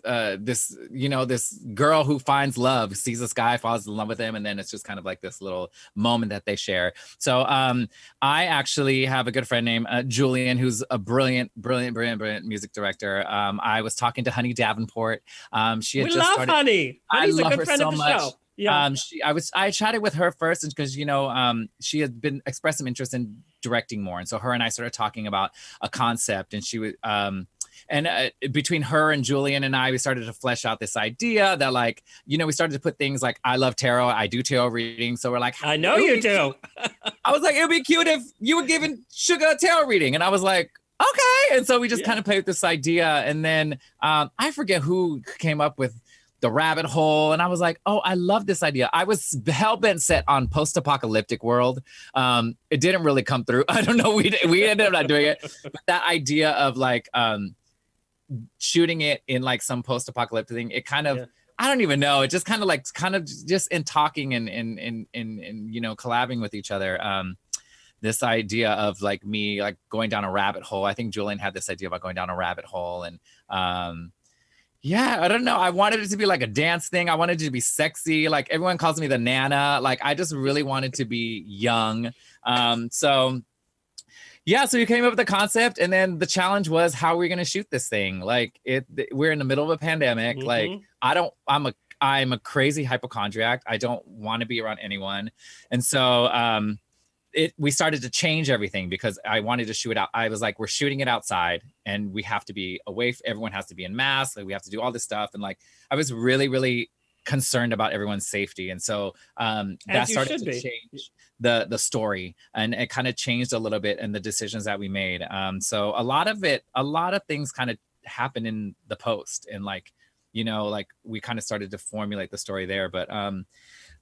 Speaker 3: girl who finds love, sees this guy, falls in love with him, and then it's just kind of like this little moment that they share. So I actually have a good friend named Julian, who's a brilliant music director. I was talking to Honey Davenport. We love
Speaker 1: Honey. Honey's a good friend of the show. Yeah.
Speaker 3: I chatted with her first because she had been expressed some interest in directing more, and so her and I started talking about a concept, and she was between her and Julian and I, we started to flesh out this idea that we started to put things like, I love tarot, I do tarot reading, so we're like,
Speaker 1: I know you do.
Speaker 3: I was like, it would be cute if you were giving Shuga a tarot reading, and I was like, okay. And so we just kind of played with this idea. And then I forget who came up with the rabbit hole. And I was like, oh, I love this idea. I was hell-bent set on post-apocalyptic world. It didn't really come through. I don't know. We ended up not doing it. But that idea of like shooting it in like some post-apocalyptic thing, it kind of, I don't even know. It just kind of just in talking and you know, collabing with each other. This idea of like me like going down a rabbit hole. I think Julian had this idea about going down a rabbit hole. And yeah, I don't know. I wanted it to be like a dance thing. I wanted it to be sexy. Like everyone calls me the Nana. Like I just really wanted to be young. So yeah, so we came up with the concept, and then the challenge was how are we going to shoot this thing? Like we're in the middle of a pandemic. Mm-hmm. Like I'm a crazy hypochondriac. I don't want to be around anyone. And so we started to change everything because I wanted to shoot it out. I was like, we're shooting it outside and we have to be away. Everyone has to be in masks. Like we have to do all this stuff. And like, I was really, really concerned about everyone's safety. And so that started to change the story, and it kind of changed a little bit in the decisions that we made. So a lot of things kind of happened in the post, and like, you know, like we kind of started to formulate the story there. But,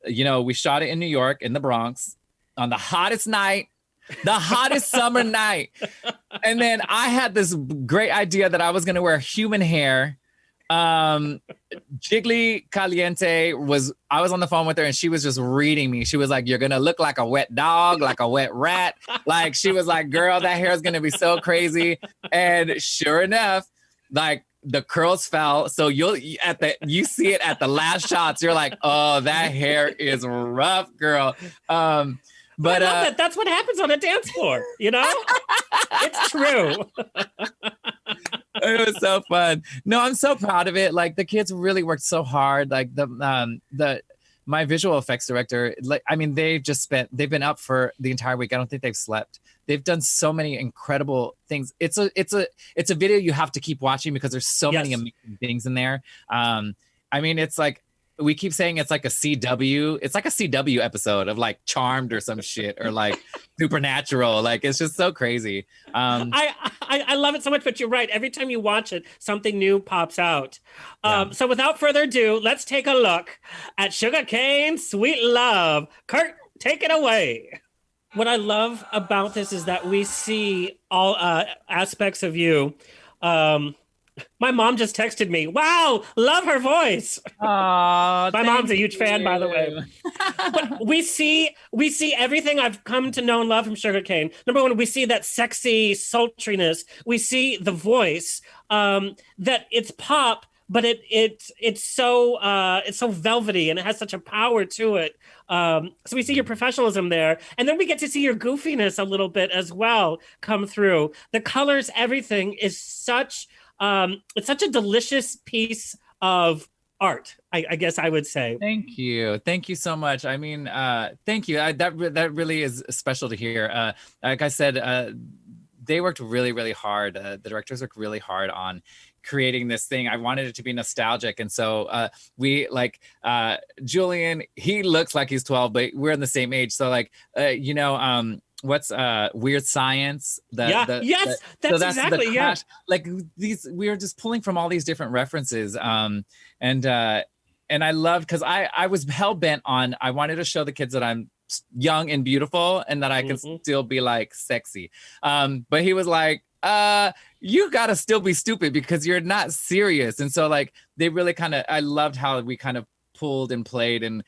Speaker 3: you know, we shot it in New York, in the Bronx, on the hottest night, the hottest summer night. And then I had this great idea that I was going to wear human hair. Jiggly Caliente I was on the phone with her, and she was just reading me. She was like, you're going to look like a wet dog, like a wet rat. Like, she was like, girl, that hair is going to be so crazy. And sure enough, like, the curls fell. So you see it at the last shots. You're like, oh, that hair is rough, girl. But
Speaker 1: I love that. That's what happens on a dance floor, you know? It's true.
Speaker 3: It was so fun. No, I'm so proud of it. Like the kids really worked so hard. Like my visual effects director, like, I mean, they've been up for the entire week. I don't think they've slept. They've done so many incredible things. It's a video you have to keep watching because there's so many amazing things in there. I mean, it's like, we keep saying it's like a CW. It's like a CW episode of like Charmed or some shit, or like Supernatural. Like, it's just so crazy.
Speaker 1: I love it so much, but you're right. Every time you watch it, something new pops out. So without further ado, let's take a look at Shuga Cain, Sweet Love. Kurt, take it away. What I love about this is that we see all aspects of you. My mom just texted me. Wow, love her voice. My mom's a huge fan, by the way. But we see everything I've come to know and love from Shuga Cain. Number one, we see that sexy sultriness. We see the voice. That it's pop, but it's so velvety, and it has such a power to it. So we see your professionalism there, and then we get to see your goofiness a little bit as well come through. The colors, everything is such. It's such a delicious piece of art, I guess I would say.
Speaker 3: Thank you so much. I mean, thank you. That really is special to hear. Like I said, they worked really, really hard. The directors worked really hard on creating this thing. I wanted it to be nostalgic, and so we like Julian. He looks like he's 12, but we're in the same age. So like, you know. What's Weird Science?
Speaker 1: That's exactly. Yeah.
Speaker 3: Like we were just pulling from all these different references. And I loved, because I was hell bent on, I wanted to show the kids that I'm young and beautiful and that I can still be like sexy. But he was like, you gotta still be stupid because you're not serious. And so like, they really I loved how we kind of pulled and played, and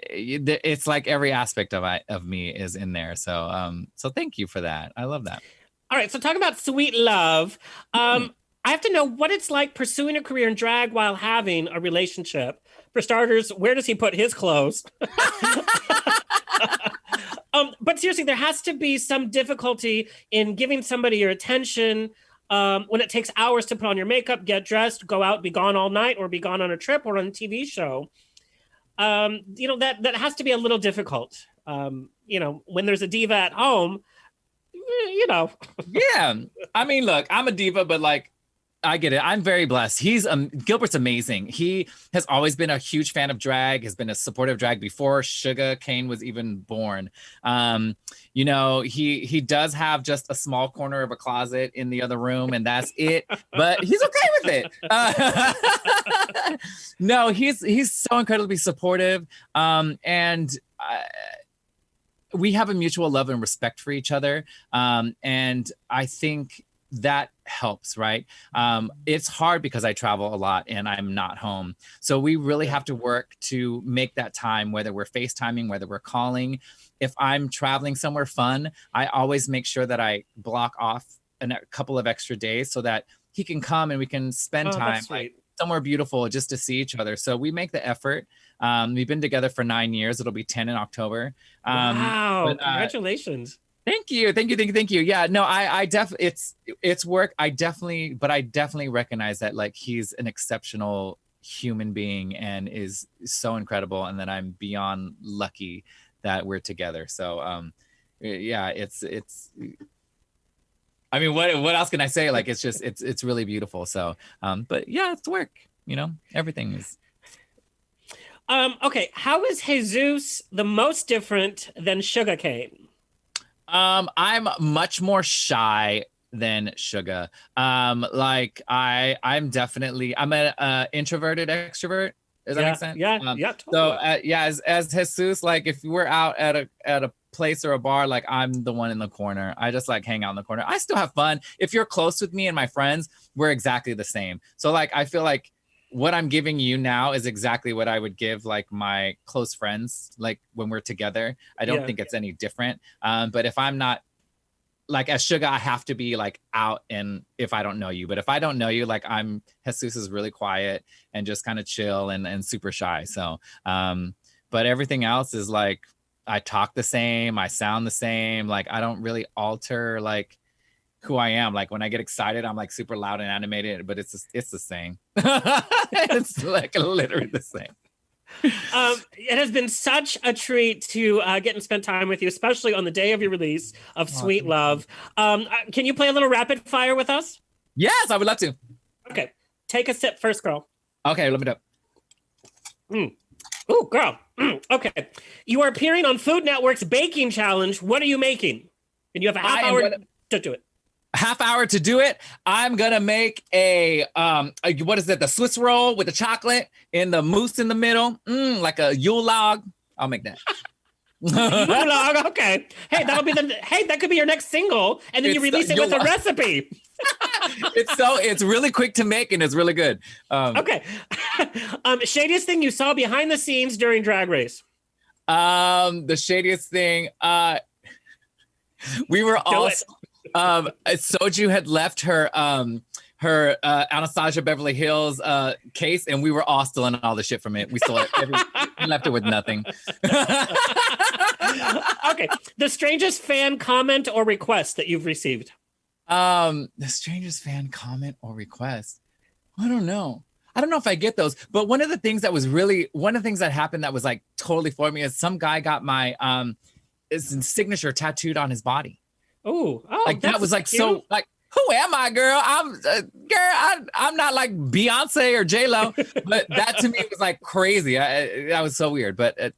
Speaker 3: it's like every aspect of me is in there. So thank you for that. I love that.
Speaker 1: All right. So talk about Sweet Love. I have to know what it's like pursuing a career in drag while having a relationship. For starters, where does he put his clothes? But seriously, there has to be some difficulty in giving somebody your attention when it takes hours to put on your makeup, get dressed, go out, be gone all night, or be gone on a trip or on a TV show. You know, that has to be a little difficult. You know, when there's a diva at home, you know.
Speaker 3: Yeah. I mean, look, I'm a diva, but like, I get it. I'm very blessed. Gilbert's amazing. He has always been a huge fan of drag, has been a supportive drag before Shuga Cain was even born. You know, he does have just a small corner of a closet in the other room, and that's it. But he's okay with it. No, he's so incredibly supportive. We have a mutual love and respect for each other. And I think that helps, right? It's hard because I travel a lot and I'm not home. So we really have to work to make that time, whether we're FaceTiming, whether we're calling. If I'm traveling somewhere fun, I always make sure that I block off a couple of extra days so that he can come and we can spend time like somewhere beautiful just to see each other. So we make the effort. We've been together for 9 years. It'll be 10 in October.
Speaker 1: Wow. Congratulations.
Speaker 3: Thank you. Yeah, no, I definitely, it's work. I definitely recognize that like he's an exceptional human being and is so incredible. And that I'm beyond lucky that we're together. So, yeah, it's, I mean, what else can I say? Like, it's just, it's really beautiful. So, but yeah, it's work, you know, everything is.
Speaker 1: Okay. How is Jesus the most different than Shuga Cain?
Speaker 3: I'm much more shy than Shuga. Like I'm an introverted extrovert. Does that make sense?
Speaker 1: Yeah, totally.
Speaker 3: So as Jesus, like if we're out at a place or a bar, like I'm the one in the corner. I just like hang out in the corner. I still have fun. If you're close with me and my friends, we're exactly the same. So like I feel like what I'm giving you now is exactly what I would give like my close friends, like when we're together. I don't think it's any different. But if I'm not like as Shuga, I have to be like out and if I don't know you, but if I don't know you, like Jesus is really quiet and just kind of chill and super shy. So, but everything else is like, I talk the same, I sound the same. Like I don't really alter like who I am. Like when I get excited, I'm like super loud and animated, but it's the same. It's like literally the same.
Speaker 1: It has been such a treat to get and spend time with you, especially on the day of your release of Sweet Love. Can you play a little rapid fire with us?
Speaker 3: Yes, I would love to.
Speaker 1: Okay. Take a sip first, girl.
Speaker 3: Okay, let me do.
Speaker 1: Ooh, girl. Okay. You are appearing on Food Network's Baking Challenge. What are you making? And you have a half hour to do it.
Speaker 3: Half hour to do it. I'm gonna make a what is it? The Swiss roll with the chocolate and the mousse in the middle, like a Yule log. I'll make that.
Speaker 1: Yule log, okay. Hey, that could be your next single, and then you release it with a recipe.
Speaker 3: It's really quick to make and it's really good.
Speaker 1: Okay. Shadiest thing you saw behind the scenes during Drag Race.
Speaker 3: The shadiest thing. We were all. Soju had left her Anastasia Beverly Hills case, and we were all stealing all the shit from it. We stole it. We left it with nothing.
Speaker 1: Okay. The strangest fan comment or request that you've received?
Speaker 3: The strangest fan comment or request? I don't know if I get those, but one of the things that happened that was like totally for me is some guy got my his signature tattooed on his body.
Speaker 1: Oh,
Speaker 3: like that was like cute. So like, who am I, girl? I'm not like Beyonce or J-Lo, but that to me was like crazy. That was so weird, but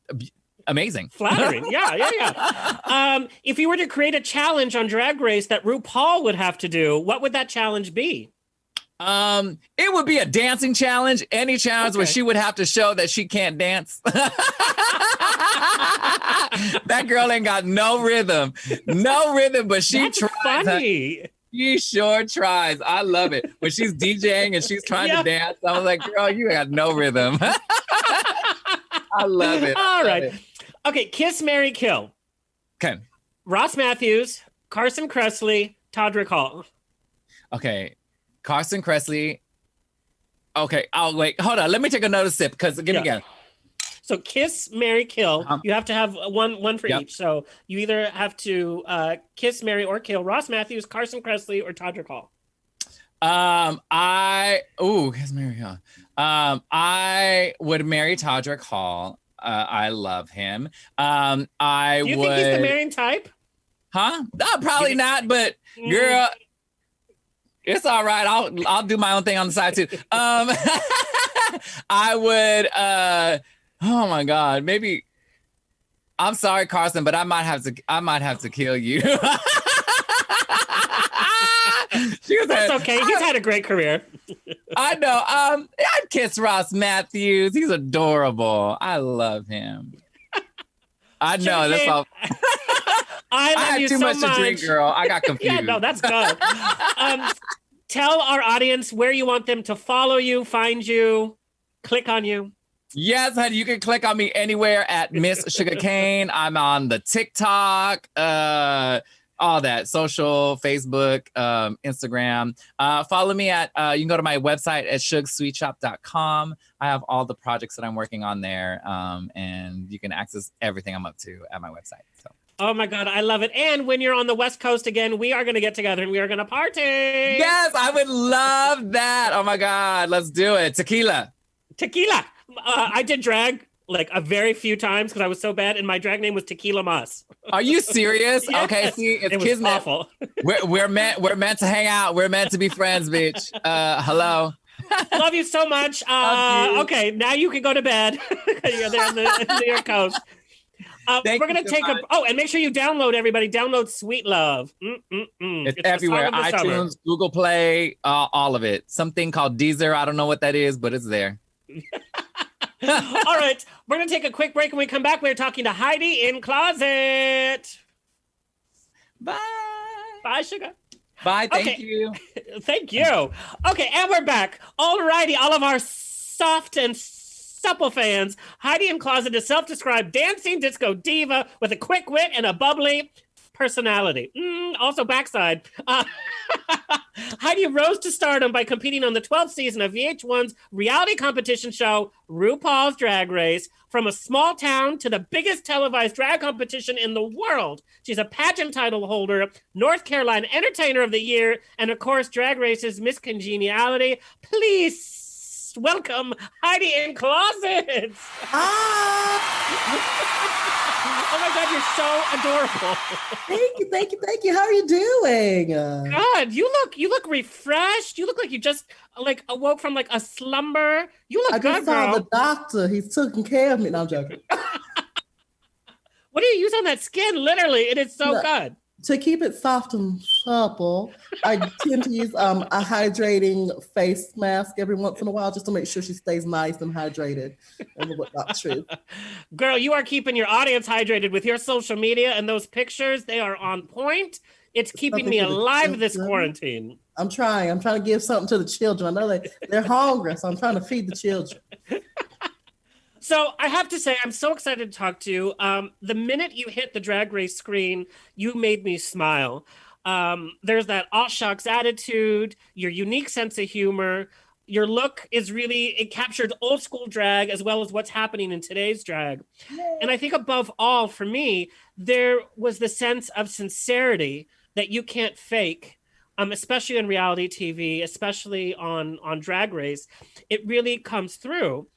Speaker 3: amazing.
Speaker 1: Flattering. Yeah. If you were to create a challenge on Drag Race that RuPaul would have to do, what would that challenge be?
Speaker 3: It would be a dancing challenge. Any challenge where she would have to show that she can't dance. That girl ain't got no rhythm, but she tries. Funny. She sure tries. I love it. When she's DJing and she's trying to dance, I was like, girl, you got no rhythm. I love it.
Speaker 1: All right. Okay, Kiss, Marry, Kill.
Speaker 3: Okay.
Speaker 1: Ross Matthews, Carson Kressley, Todrick Hall.
Speaker 3: Okay. Carson Kressley. Okay. Oh, wait. Hold on. Let me take another sip because give me again.
Speaker 1: So Kiss, Marry, Kill. You have to have one for each. So you either have to kiss, marry, or kill Ross Matthews, Carson Kressley, or Todrick Hall.
Speaker 3: Kiss, marry, Hall. I would marry Todrick Hall. I love him. Do you think he's
Speaker 1: the marrying type?
Speaker 3: Huh? No, probably not. But girl, It's all right. I'll do my own thing on the side too. I would. Oh my God. Maybe. I'm sorry, Carson, but I might have to kill you.
Speaker 1: That's okay. He's had a great career.
Speaker 3: I know. I'd kiss Ross Matthews. He's adorable. I love him. I know. That's all.
Speaker 1: I
Speaker 3: had
Speaker 1: you
Speaker 3: too
Speaker 1: so
Speaker 3: much to drink, girl. I got confused.
Speaker 1: Yeah, no, that's good. Tell our audience where you want them to follow you, find you, click on you.
Speaker 3: Yes, honey, you can click on me anywhere at Miss Shuga Cain. I'm on the TikTok, all that, social, Facebook, Instagram. Follow me at, you can go to my website at sugsweetshop.com. I have all the projects that I'm working on there, and you can access everything I'm up to at my website. So.
Speaker 1: Oh my God, I love it. And when you're on the West Coast again, we are going to get together and we are going to party.
Speaker 3: Yes, I would love that. Oh my God, let's do it. Tequila.
Speaker 1: I did drag like a very few times because I was so bad, and my drag name was Tequila Moss.
Speaker 3: Are you serious?
Speaker 1: Yes.
Speaker 3: Okay, see, it's
Speaker 1: it was
Speaker 3: kismet.
Speaker 1: awful.
Speaker 3: We're meant to hang out. We're meant to be friends, bitch. Hello.
Speaker 1: Love you so much.
Speaker 3: You.
Speaker 1: Okay, now you can go to bed. You're there on the New York coast. We're gonna take and make sure you download Sweet Love.
Speaker 3: It's everywhere. iTunes, Google Play, all of it. Something called Deezer. I don't know what that is, but it's there.
Speaker 1: All right, we're gonna take a quick break. When we come back, we're talking to Heid N Closet.
Speaker 3: Bye.
Speaker 1: Bye, Sugar.
Speaker 3: Bye. Thank you.
Speaker 1: Thank you. Okay, and we're back. All righty, all of our soft and supple fans. Heid N Closet is self-described dancing disco diva with a quick wit and a bubbly personality. Also backside. Heidi rose to stardom by competing on the 12th season of VH1's reality competition show, RuPaul's Drag Race. From a small town to the biggest televised drag competition in the world. She's a pageant title holder, North Carolina Entertainer of the Year, and of course, Drag Race's Miss Congeniality. Please welcome Heid N Closet. Oh my God, you're so adorable.
Speaker 7: Thank you. How are you doing?
Speaker 1: God, you look refreshed. You look like you just awoke from a slumber. You look good, girl.
Speaker 7: I just saw the doctor. He's taking care of me. No, I'm joking.
Speaker 1: What do you use on that skin? Literally, it is so good.
Speaker 7: To keep it soft and supple, I tend to use a hydrating face mask every once in a while just to make sure she stays nice and hydrated. And whatnot, true.
Speaker 1: Girl, you are keeping your audience hydrated with your social media and those pictures. They are on point. It's keeping me alive this quarantine.
Speaker 7: I'm trying to give something to the children. I know they're hungry, so I'm trying to feed the children.
Speaker 1: So I have to say, I'm so excited to talk to you. The minute you hit the Drag Race screen, you made me smile. There's that all shucks attitude, your unique sense of humor. Your look is it captured old school drag as well as what's happening in today's drag. Yay. And I think above all, for me, there was the sense of sincerity that you can't fake, especially in reality TV, especially on Drag Race. It really comes through.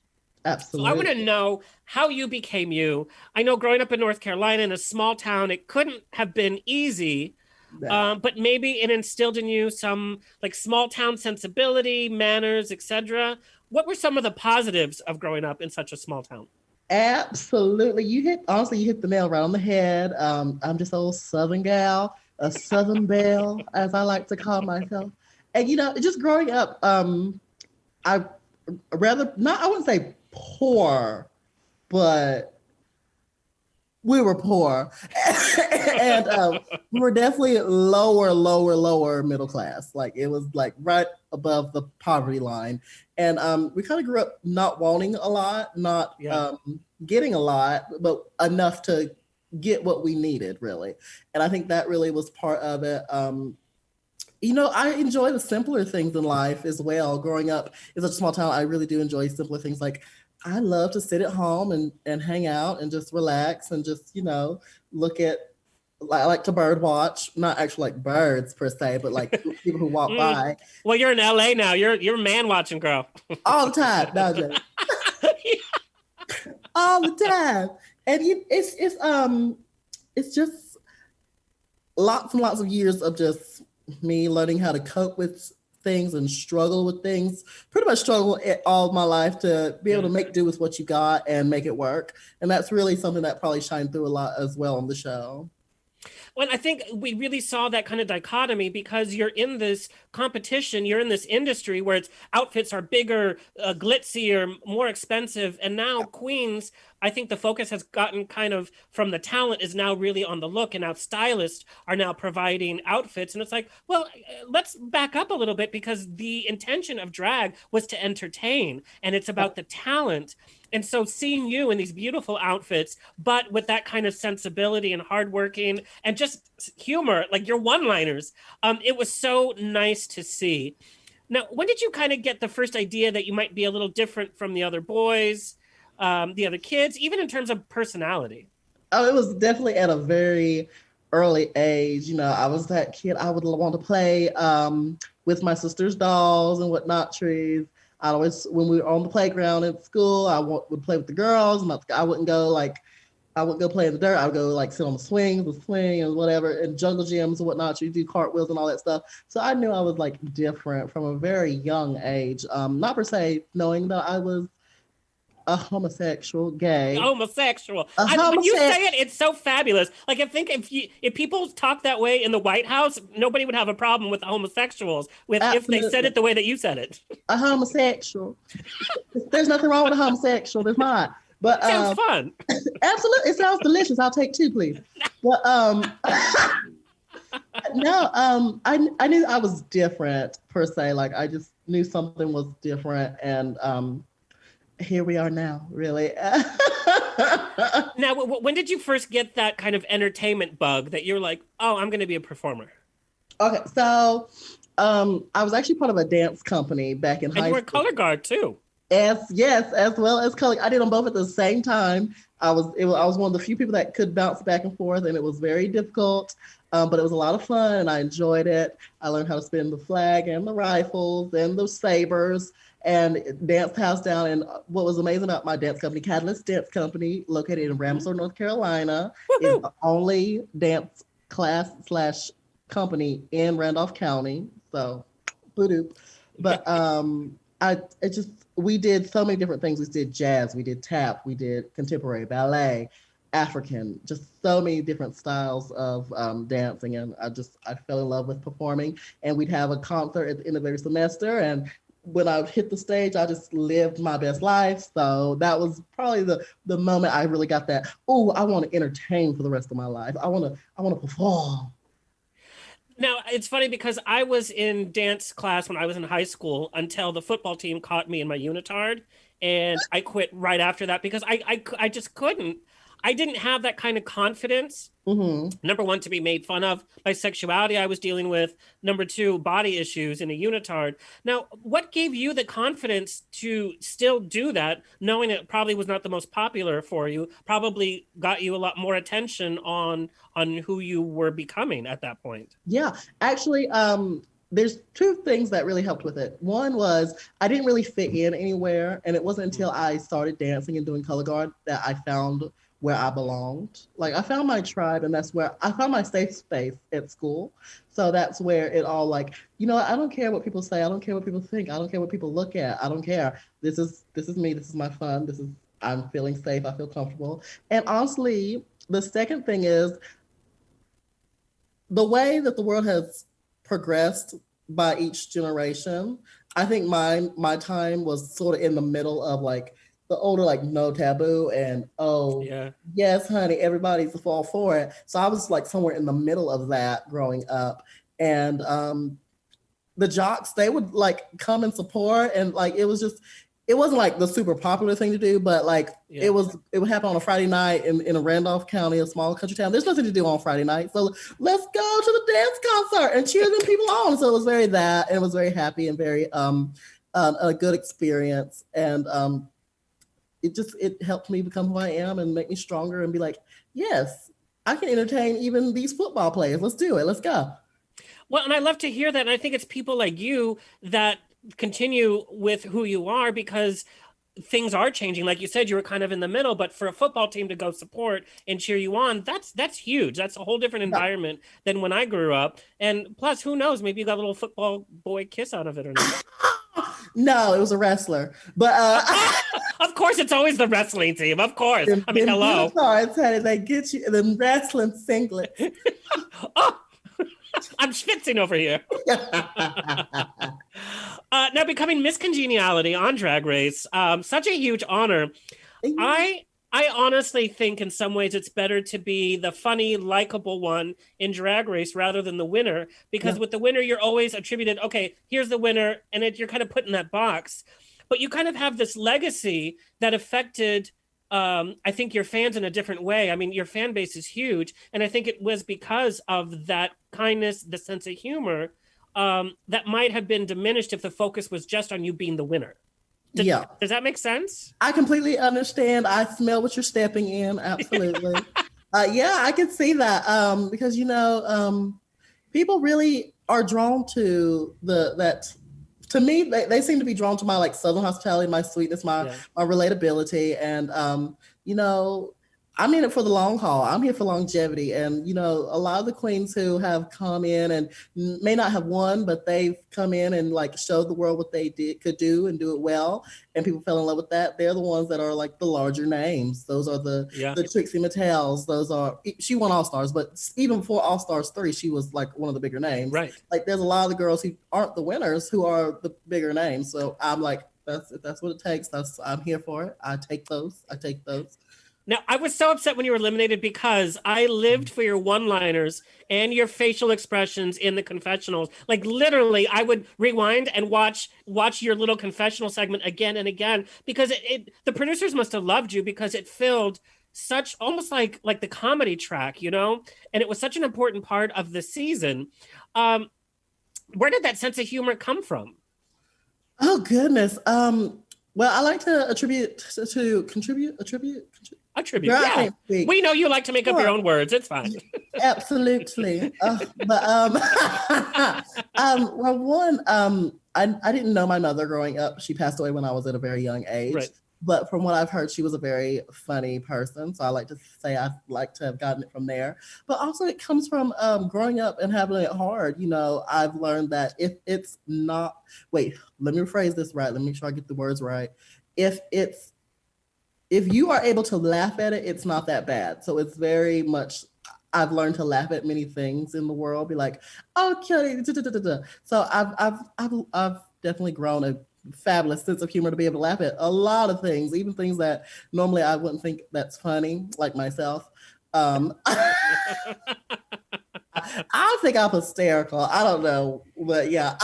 Speaker 7: Absolutely.
Speaker 1: So I want to know how you became you. I know growing up in North Carolina in a small town, it couldn't have been easy, but maybe it instilled in you some small town sensibility, manners, etc. What were some of the positives of growing up in such a small town?
Speaker 7: Absolutely. You hit the nail right on the head. I'm just an old Southern gal, a Southern belle, as I like to call myself. And, just growing up, I wouldn't say poor, but we were poor. And we were definitely lower middle class. It was right above the poverty line. And we kind of grew up not wanting a lot, not getting a lot, but enough to get what we needed, really. And I think that really was part of it. I enjoy the simpler things in life as well. Growing up in such a small town, I really do enjoy simpler things. I love to sit at home and hang out and just relax and just, look at, I like to bird watch, not actually birds per se, but people who walk by.
Speaker 1: Well, you're in LA now. You're man watching, girl.
Speaker 7: All the time. No, Jay. All the time. And it's just lots and lots of years of just me learning how to cope with things and struggle with things, pretty much struggle all my life to be able to make do with what you got and make it work. And that's really something that probably shined through a lot as well on the show.
Speaker 1: Well, I think we really saw that kind of dichotomy because you're in this competition, you're in this industry where its outfits are bigger, glitzier, more expensive. And now Queens, I think the focus has gotten kind of from the talent is now really on the look, and now stylists are now providing outfits. And it's like, well, let's back up a little bit because the intention of drag was to entertain, and it's about the talent. And so seeing you in these beautiful outfits, but with that kind of sensibility and hardworking and just humor, like your one-liners, it was so nice to see. Now, when did you kind of get the first idea that you might be a little different from the other boys, the other kids, even in terms of personality?
Speaker 7: Oh, it was definitely at a very early age. I was that kid. I would want to play with my sister's dolls and whatnot trees. I always, when we were on the playground at school, I would play with the girls. And I wouldn't go play in the dirt. I would go sit on the swing and whatever, and jungle gyms and whatnot. You do cartwheels and all that stuff. So I knew I was different from a very young age. Not per se knowing that I was a homosexual, gay.
Speaker 1: Homosexual. When you say it, it's so fabulous. I think if people talk that way in the White House, nobody would have a problem with homosexuals if they said it the way that you said it.
Speaker 7: A homosexual. There's nothing wrong with a homosexual. There's not. But
Speaker 1: sounds fun.
Speaker 7: Absolutely, it sounds delicious. I'll take 2, please. But no, I knew I was different per se. I just knew something was different, and here we are now, really.
Speaker 1: Now, when did you first get that kind of entertainment bug that you're like, oh, I'm going to be a performer?
Speaker 7: Okay, so I was actually part of a dance company back in high school.
Speaker 1: And you were a color guard too.
Speaker 7: Yes, as well as color. I did them both at the same time. I was one of the few people that could bounce back and forth, and it was very difficult, but it was a lot of fun, and I enjoyed it. I learned how to spin the flag and the rifles and the sabers, and dance passed down. And what was amazing about my dance company, Catalyst Dance Company, located in Ramsor, North Carolina, is the only dance class / company in Randolph County. So, boo-doo. But we did so many different things. We did jazz, we did tap, we did contemporary, ballet, African, just so many different styles of dancing. And I fell in love with performing. And we'd have a concert at the end of every semester. And when I hit the stage, I just lived my best life. So that was probably the moment I really got that, oh, I want to entertain for the rest of my life. I want to perform.
Speaker 1: Now, it's funny because I was in dance class when I was in high school until the football team caught me in my unitard. And I quit right after that because I just couldn't. I didn't have that kind of confidence. Mm-hmm. Number one, to be made fun of. My sexuality I was dealing with. Number two, body issues in a unitard. Now, what gave you the confidence to still do that, knowing it probably was not the most popular for you, probably got you a lot more attention on who you were becoming at that point?
Speaker 7: Yeah, actually, there's 2 things that really helped with it. One was I didn't really fit in anywhere. And it wasn't until I started dancing and doing color guard that I found where I belonged. I found my tribe, and that's where I found my safe space at school. So that's where it all I don't care what people say. I don't care what people think. I don't care what people look at. I don't care. This is me. This is my fun. I'm feeling safe. I feel comfortable. And honestly, the second thing is the way that the world has progressed by each generation. I think my time was sort of in the middle of the older, no taboo, and yes, honey, everybody's a fall for it. So I was somewhere in the middle of that growing up. And the jocks, they would come and support, and it wasn't the super popular thing to do, but it would happen on a Friday night in a Randolph County, a small country town. There's nothing to do on Friday night. So let's go to the dance concert and cheer them people on. So it was very that, and it was very happy and very a good experience. And it helped me become who I am and make me stronger and be yes, I can entertain even these football players. Let's do it. Let's go.
Speaker 1: Well, and I love to hear that. And I think it's people like you that continue with who you are, because things are changing. Like you said, you were kind of in the middle, but for a football team to go support and cheer you on, that's huge. That's a whole different environment than when I grew up. And plus, who knows? Maybe you got a little football boy kiss out of it or not.
Speaker 7: No, it was a wrestler. But
Speaker 1: Of course, it's always the wrestling team. Of course. I mean,
Speaker 7: them
Speaker 1: hello.
Speaker 7: unitards, honey, they get you them wrestling singlets.
Speaker 1: Oh, I'm schwitzing over here. Now, becoming Miss Congeniality on Drag Race, such a huge honor. I honestly think in some ways it's better to be the funny, likable one in Drag Race rather than the winner, because with the winner, you're always attributed, okay, here's the winner, and you're kind of put in that box. But you kind of have this legacy that affected, I think, your fans in a different way. I mean, your fan base is huge, and I think it was because of that kindness, the sense of humor, that might have been diminished if the focus was just on you being the winner. Does that make sense?
Speaker 7: I completely understand. I smell what you're stepping in. Absolutely. I can see that because, people really are drawn to that. To me, they seem to be drawn to my like Southern hospitality, my sweetness, my relatability. And, I'm in it for the long haul. I'm here for longevity. And, a lot of the queens who have come in and may not have won, but they've come in and like showed the world what they could do and do it well. And people fell in love with that. They're the ones that are like the larger names. Those are the Trixie Mattels. She won All Stars, but even before All Stars 3, she was like one of the bigger names.
Speaker 1: Right.
Speaker 7: Like there's a lot of the girls who aren't the winners who are the bigger names. So I'm like, that's what it takes. I'm here for it. I take those.
Speaker 1: Now, I was so upset when you were eliminated because I lived for your one-liners and your facial expressions in the confessionals. Like literally, I would rewind and watch your little confessional segment again and again because the producers must have loved you because it filled such almost like the comedy track, and it was such an important part of the season. Where did that sense of humor come from?
Speaker 7: Oh goodness. Well, I like to contribute.
Speaker 1: Attribute. Yeah. We know you like to make up your own words. It's fine.
Speaker 7: Absolutely. Well, one, I didn't know my mother growing up. She passed away when I was at a very young age. Right. But from what I've heard, she was a very funny person. So I like to say I'd like to have gotten it from there. But also it comes from growing up and having it hard. I've learned that if it's not, wait, let me rephrase this right. Let me make sure I get the words right. If you are able to laugh at it, it's not that bad. So it's very much, I've learned to laugh at many things in the world, be like, okay. So I've definitely grown a fabulous sense of humor to be able to laugh at a lot of things, even things that normally I wouldn't think that's funny, like myself. I think I'm hysterical. I don't know, but yeah.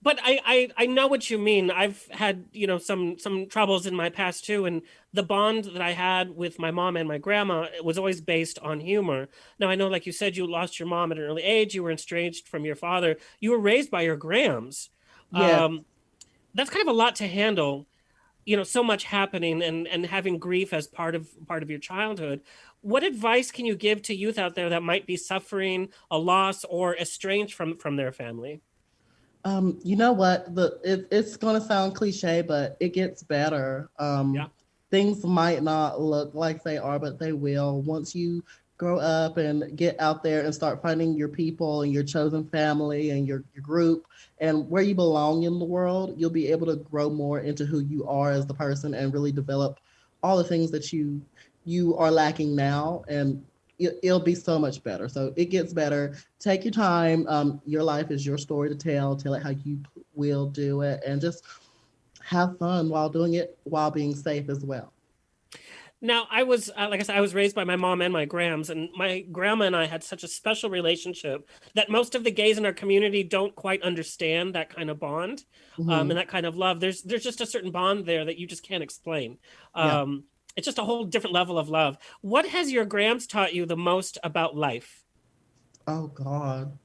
Speaker 1: But I know what you mean. I've had, some troubles in my past too. And the bond that I had with my mom and my grandma was always based on humor. Now, I know, like you said, you lost your mom at an early age. You were estranged from your father. You were raised by your grams. Yeah. That's kind of a lot to handle, so much happening and having grief as part of your childhood. What advice can you give to youth out there that might be suffering a loss or estranged from their family?
Speaker 7: You know what? It's going to sound cliche, but it gets better. Things might not look like they are, but they will. Once you grow up and get out there and start finding your people and your chosen family and your group and where you belong in the world, you'll be able to grow more into who you are as the person and really develop all the things that you are lacking now. And it'll be so much better. So it gets better. Take your time. Your life is your story to tell. Tell it how you will do it, and just have fun while doing it, while being safe as well.
Speaker 1: Now, I was, like I said, I was raised by my mom and my grams, and my grandma and I had such a special relationship that most of the gays in our community don't quite understand that kind of bond, and that kind of love. There's just a certain bond there that you just can't explain. It's just a whole different level of love. What has your grams taught you the most about life?
Speaker 7: Oh, God.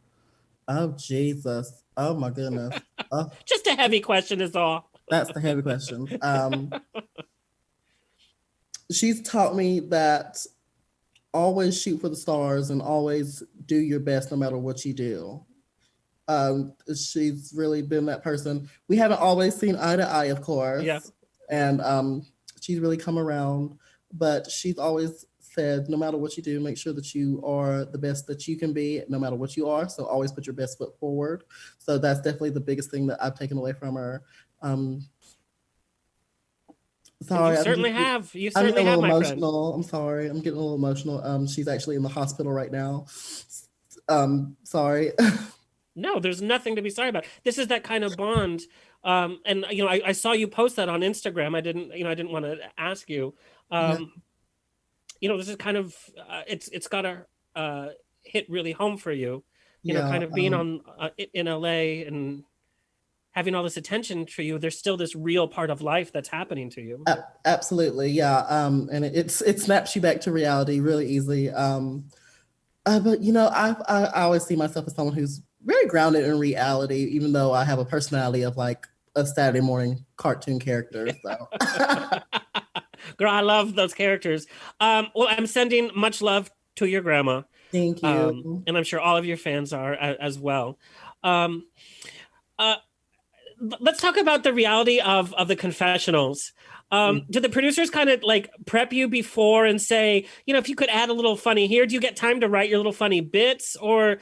Speaker 7: Oh, Jesus. Oh, my goodness.
Speaker 1: Just a heavy question is all.
Speaker 7: That's the heavy question. She's taught me that always shoot for the stars and always do your best no matter what you do. She's really been that person. We haven't always seen eye to eye, of course.
Speaker 1: Yeah.
Speaker 7: And she's really come around, but she's always said, no matter what you do, make sure that you are the best that you can be, no matter what you are. So always put your best foot forward. So that's definitely the biggest thing that I've taken away from her. Sorry,
Speaker 1: You certainly have. You certainly have, my friend.
Speaker 7: I'm sorry. I'm getting a little emotional. She's actually in the hospital right now. Sorry.
Speaker 1: No, there's nothing to be sorry about. This is that kind of bond. And I saw you post that on Instagram. I didn't want to ask you. This is kind of it's got to hit really home for you. Kind of being in LA and having all this attention for you. There's still this real part of life that's happening to you.
Speaker 7: Absolutely, yeah. And it snaps you back to reality really easily. But I always see myself as someone who's very grounded in reality, even though I have a personality of like a Saturday morning cartoon character. So.
Speaker 1: Girl, I love those characters. Well, I'm sending much love to your grandma.
Speaker 7: Thank you.
Speaker 1: And I'm sure all of your fans are as well. Let's talk about the reality of the confessionals. Do the producers kind of like prep you before and say, if you could add a little funny here, do you get time to write your little funny bits? Or,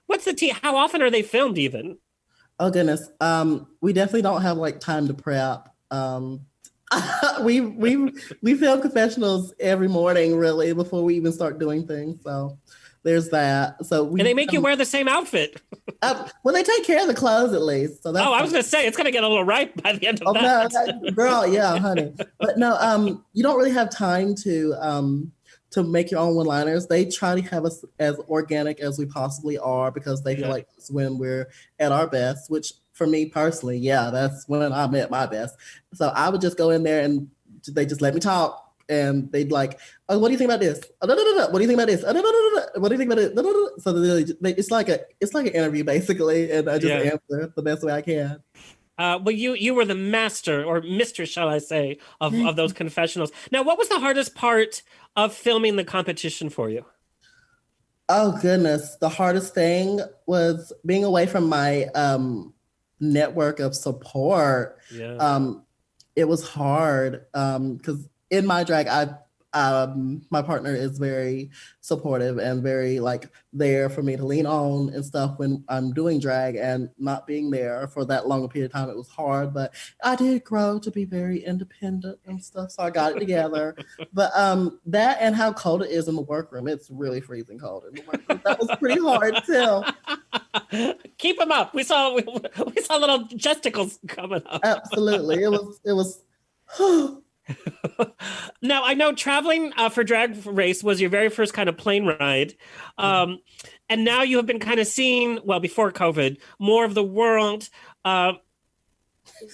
Speaker 1: what's the how often are they filmed even?
Speaker 7: Oh, goodness. We definitely don't have like time to prep. We film confessionals every morning, really, before we even start doing things. So there's that. And
Speaker 1: they make you wear the same outfit.
Speaker 7: Well, they take care of the clothes at least. So that's
Speaker 1: I was going to say, it's going to get a little ripe by the end of that.
Speaker 7: No, girl, yeah, honey. But no, you don't really have time to make your own one-liners. They try to have us as organic as we possibly are because they feel like it's when we're at our best, which for me personally, that's when I'm at my best. So I would just go in there and they just let me talk. And they'd like, oh, what do you think about this? What do you think about this? What do you think about it? So it's like an interview basically, and I just answer the best way I can.
Speaker 1: Well, you were the master or mistress, shall I say, of those confessionals. Now, what was the hardest part of filming the competition for you?
Speaker 7: Oh goodness, the hardest thing was being away from my network of support. It was hard because in my drag, my partner is very supportive and very like there for me to lean on and stuff when I'm doing drag, and not being there for that long a period of time, it was hard, but I did grow to be very independent and stuff. So I got it together. But that and how cold it is in the workroom, it's really freezing cold in the workroom. That was pretty hard too.
Speaker 1: Keep them up. We saw little justicles coming up.
Speaker 7: Absolutely. It was
Speaker 1: Now, I know traveling for Drag Race was your very first kind of plane ride. And now you have been kind of seeing, well, before COVID, more of the world. What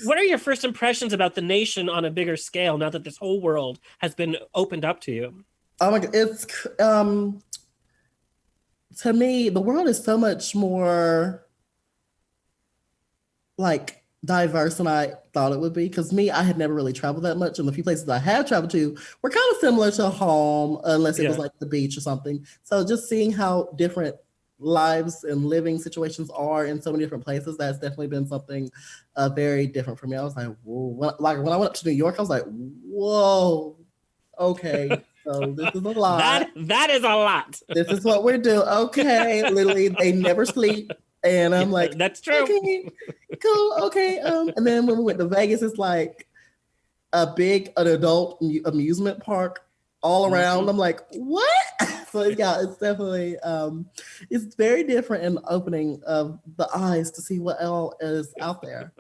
Speaker 1: are your first impressions about the nation on a bigger scale now that this whole world has been opened up to you?
Speaker 7: Oh my God, it's to me, the world is so much more like diverse than I thought it would be. Because I had never really traveled that much, and the few places I have traveled to were kind of similar to home, unless it was like the beach or something. So just seeing how different lives and living situations are in so many different places, that's definitely been something very different for me. I was like, whoa. When I went up to New York, I was like, whoa, okay. So this is a lot.
Speaker 1: That is a lot.
Speaker 7: This is what we're doing. Okay. Literally, they never sleep. And I'm like,
Speaker 1: that's true.
Speaker 7: Okay, cool. Okay. And then when we went to Vegas, it's like an adult amusement park all around. I'm like, what? So yeah, it's definitely, it's very different and opening of the eyes to see what else is out there.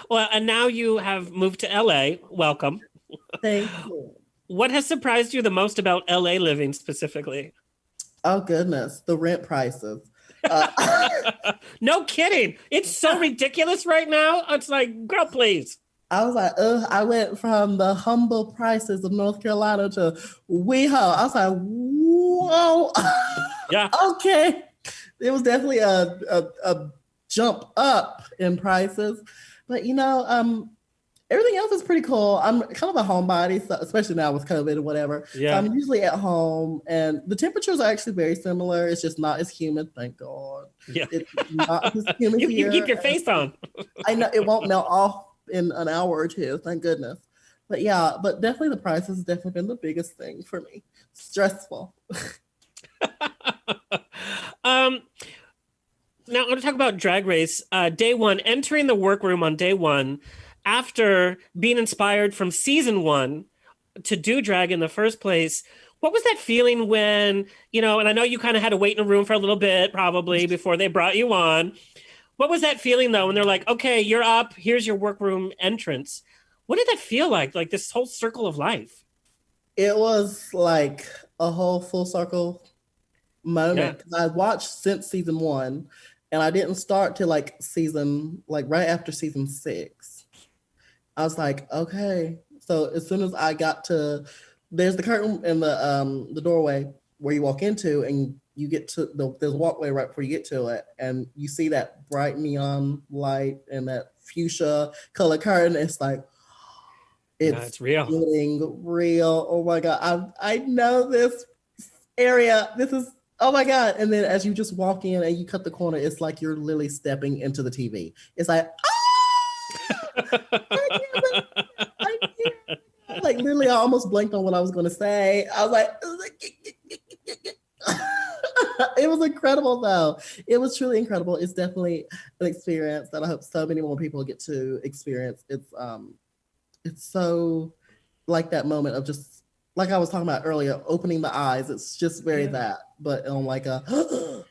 Speaker 1: Well, and now you have moved to LA. Welcome.
Speaker 7: Thank you.
Speaker 1: What has surprised you the most about LA living specifically?
Speaker 7: Oh goodness, the rent prices.
Speaker 1: No kidding. It's so ridiculous right now. It's like, girl, please.
Speaker 7: I was like, I went from the humble prices of North Carolina to WeHo. I was like, whoa.
Speaker 1: Yeah.
Speaker 7: Okay. It was definitely a jump up in prices. But Everything else is pretty cool. I'm kind of a homebody, so especially now with COVID or whatever. So
Speaker 1: Yeah.
Speaker 7: I'm usually at home, and the temperatures are actually very similar. It's just not as humid, thank God.
Speaker 1: Yeah.
Speaker 7: It's not as humid
Speaker 1: You
Speaker 7: here.
Speaker 1: keep your face on.
Speaker 7: I know it won't melt off in an hour or two, thank goodness. But yeah, but definitely the price has definitely been the biggest thing for me. Stressful.
Speaker 1: Now I'm going to talk about Drag Race. Day one, entering the workroom on day one, after being inspired from season one to do drag in the first place. What was that feeling when, and I know you kind of had to wait in a room for a little bit probably before they brought you on. What was that feeling though when they're like, okay, you're up, here's your workroom entrance? What did that feel like? Like this whole circle of life?
Speaker 7: It was like a whole full circle moment.
Speaker 1: Yeah.
Speaker 7: I watched since season one, and I didn't start till like right after season 6. I was like, okay. So as soon as I got to, there's the curtain in the doorway where you walk into, and you get to there's a walkway right before you get to it, and you see that bright neon light and that fuchsia color curtain. It's like,
Speaker 1: It's real.
Speaker 7: getting real. Oh my God. I know this area. This is, oh my God. And then as you just walk in and you cut the corner, it's like you're literally stepping into the TV. It's like, I can't. Like literally, I almost blanked on what I was going to say. I was like, it was incredible though. It was truly incredible. It's definitely an experience that I hope so many more people get to experience. It's so like that moment of just like I was talking about earlier, opening the eyes. It's just very that, but on like a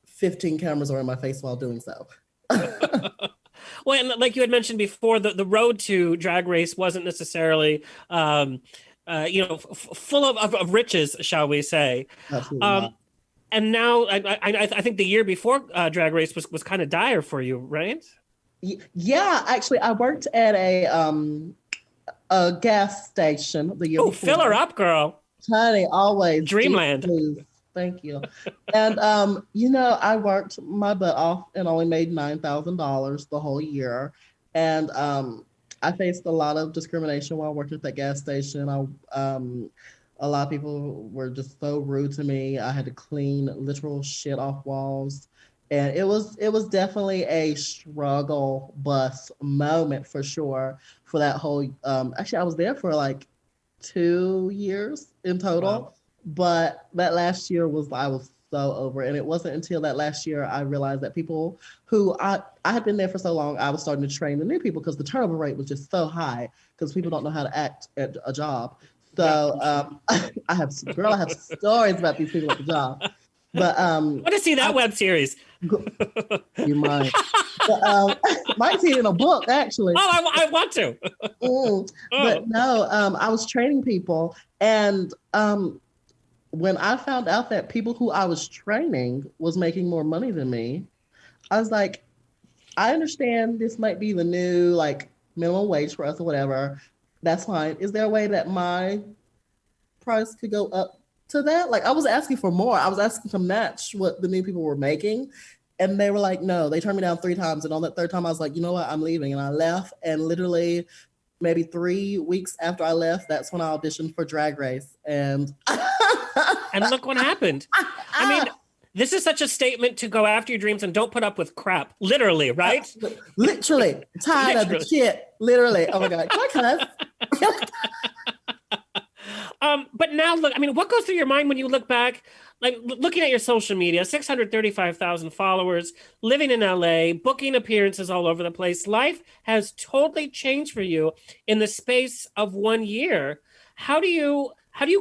Speaker 7: 15 cameras are in my face while doing so.
Speaker 1: Well, and like you had mentioned before, the road to Drag Race wasn't necessarily, full of riches, shall we say?
Speaker 7: Absolutely not.
Speaker 1: And now, I think the year before Drag Race was kind of dire for you, right?
Speaker 7: Yeah, actually, I worked at a gas station the year
Speaker 1: Oh,
Speaker 7: before.
Speaker 1: fill her up, girl.
Speaker 7: Honey, always.
Speaker 1: Dreamland.
Speaker 7: Please. Thank you. And I worked my butt off and only made $9,000 the whole year. And I faced a lot of discrimination while working at that gas station. A lot of people were just so rude to me. I had to clean literal shit off walls. And it was definitely a struggle bus moment for sure for that whole actually I was there for like 2 years in total.
Speaker 1: Wow.
Speaker 7: But that last year I was so over it. And it wasn't until that last year I realized that people who I had been there for so long, I was starting to train the new people because the turnover rate was just so high because people don't know how to act at a job. So I have stories about these people at the job. But
Speaker 1: I want to see that web series.
Speaker 7: You might. But, might see it in a book, actually.
Speaker 1: Oh, I want to.
Speaker 7: But no, I was training people, and when I found out that people who I was training was making more money than me, I was like, I understand this might be the new like minimum wage for us or whatever. That's fine. Is there a way that my price could go up to that? Like I was asking for more. I was asking to match what the new people were making. And they were like, no, they turned me down 3 times. And on that 3rd time, I was like, you know what? I'm leaving. And I left. And literally maybe 3 weeks after I left, that's when I auditioned for Drag Race. And
Speaker 1: And look what happened. I mean, this is such a statement to go after your dreams and don't put up with crap. Literally, right?
Speaker 7: Literally. Tired of the shit. Literally. Oh my God. Can I cuss?
Speaker 1: But now look, I mean, what goes through your mind when you look back, like looking at your social media, 635,000 followers, living in LA, booking appearances all over the place. Life has totally changed for you in the space of 1 year. How do you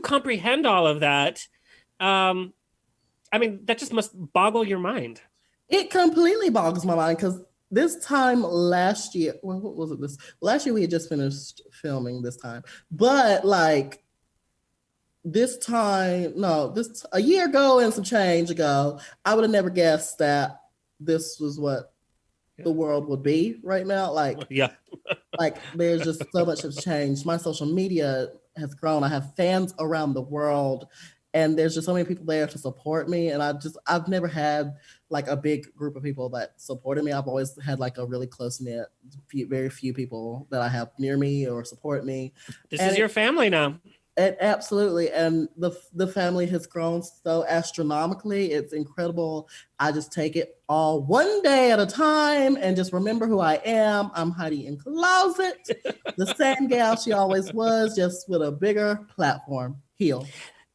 Speaker 1: comprehend all of that? I mean, that just must boggle your mind.
Speaker 7: It completely boggles my mind because this time last year, well, what was it? Last year we had just finished filming this time, but like this time, a year ago and some change ago, I would have never guessed that this was what the world would be right now. Like, like there's just so much has changed. My social media has grown. I have fans around the world. and there's just so many people there to support me. And I've never had like a big group of people that supported me. I've always had like a really close knit, very few people that I have near me or support me.
Speaker 1: This is your family now.
Speaker 7: Absolutely. And the family has grown so astronomically. It's incredible. I just take it all one day at a time and just remember who I am. I'm Heid N Closet, the same gal she always was, just with a bigger platform. Heal.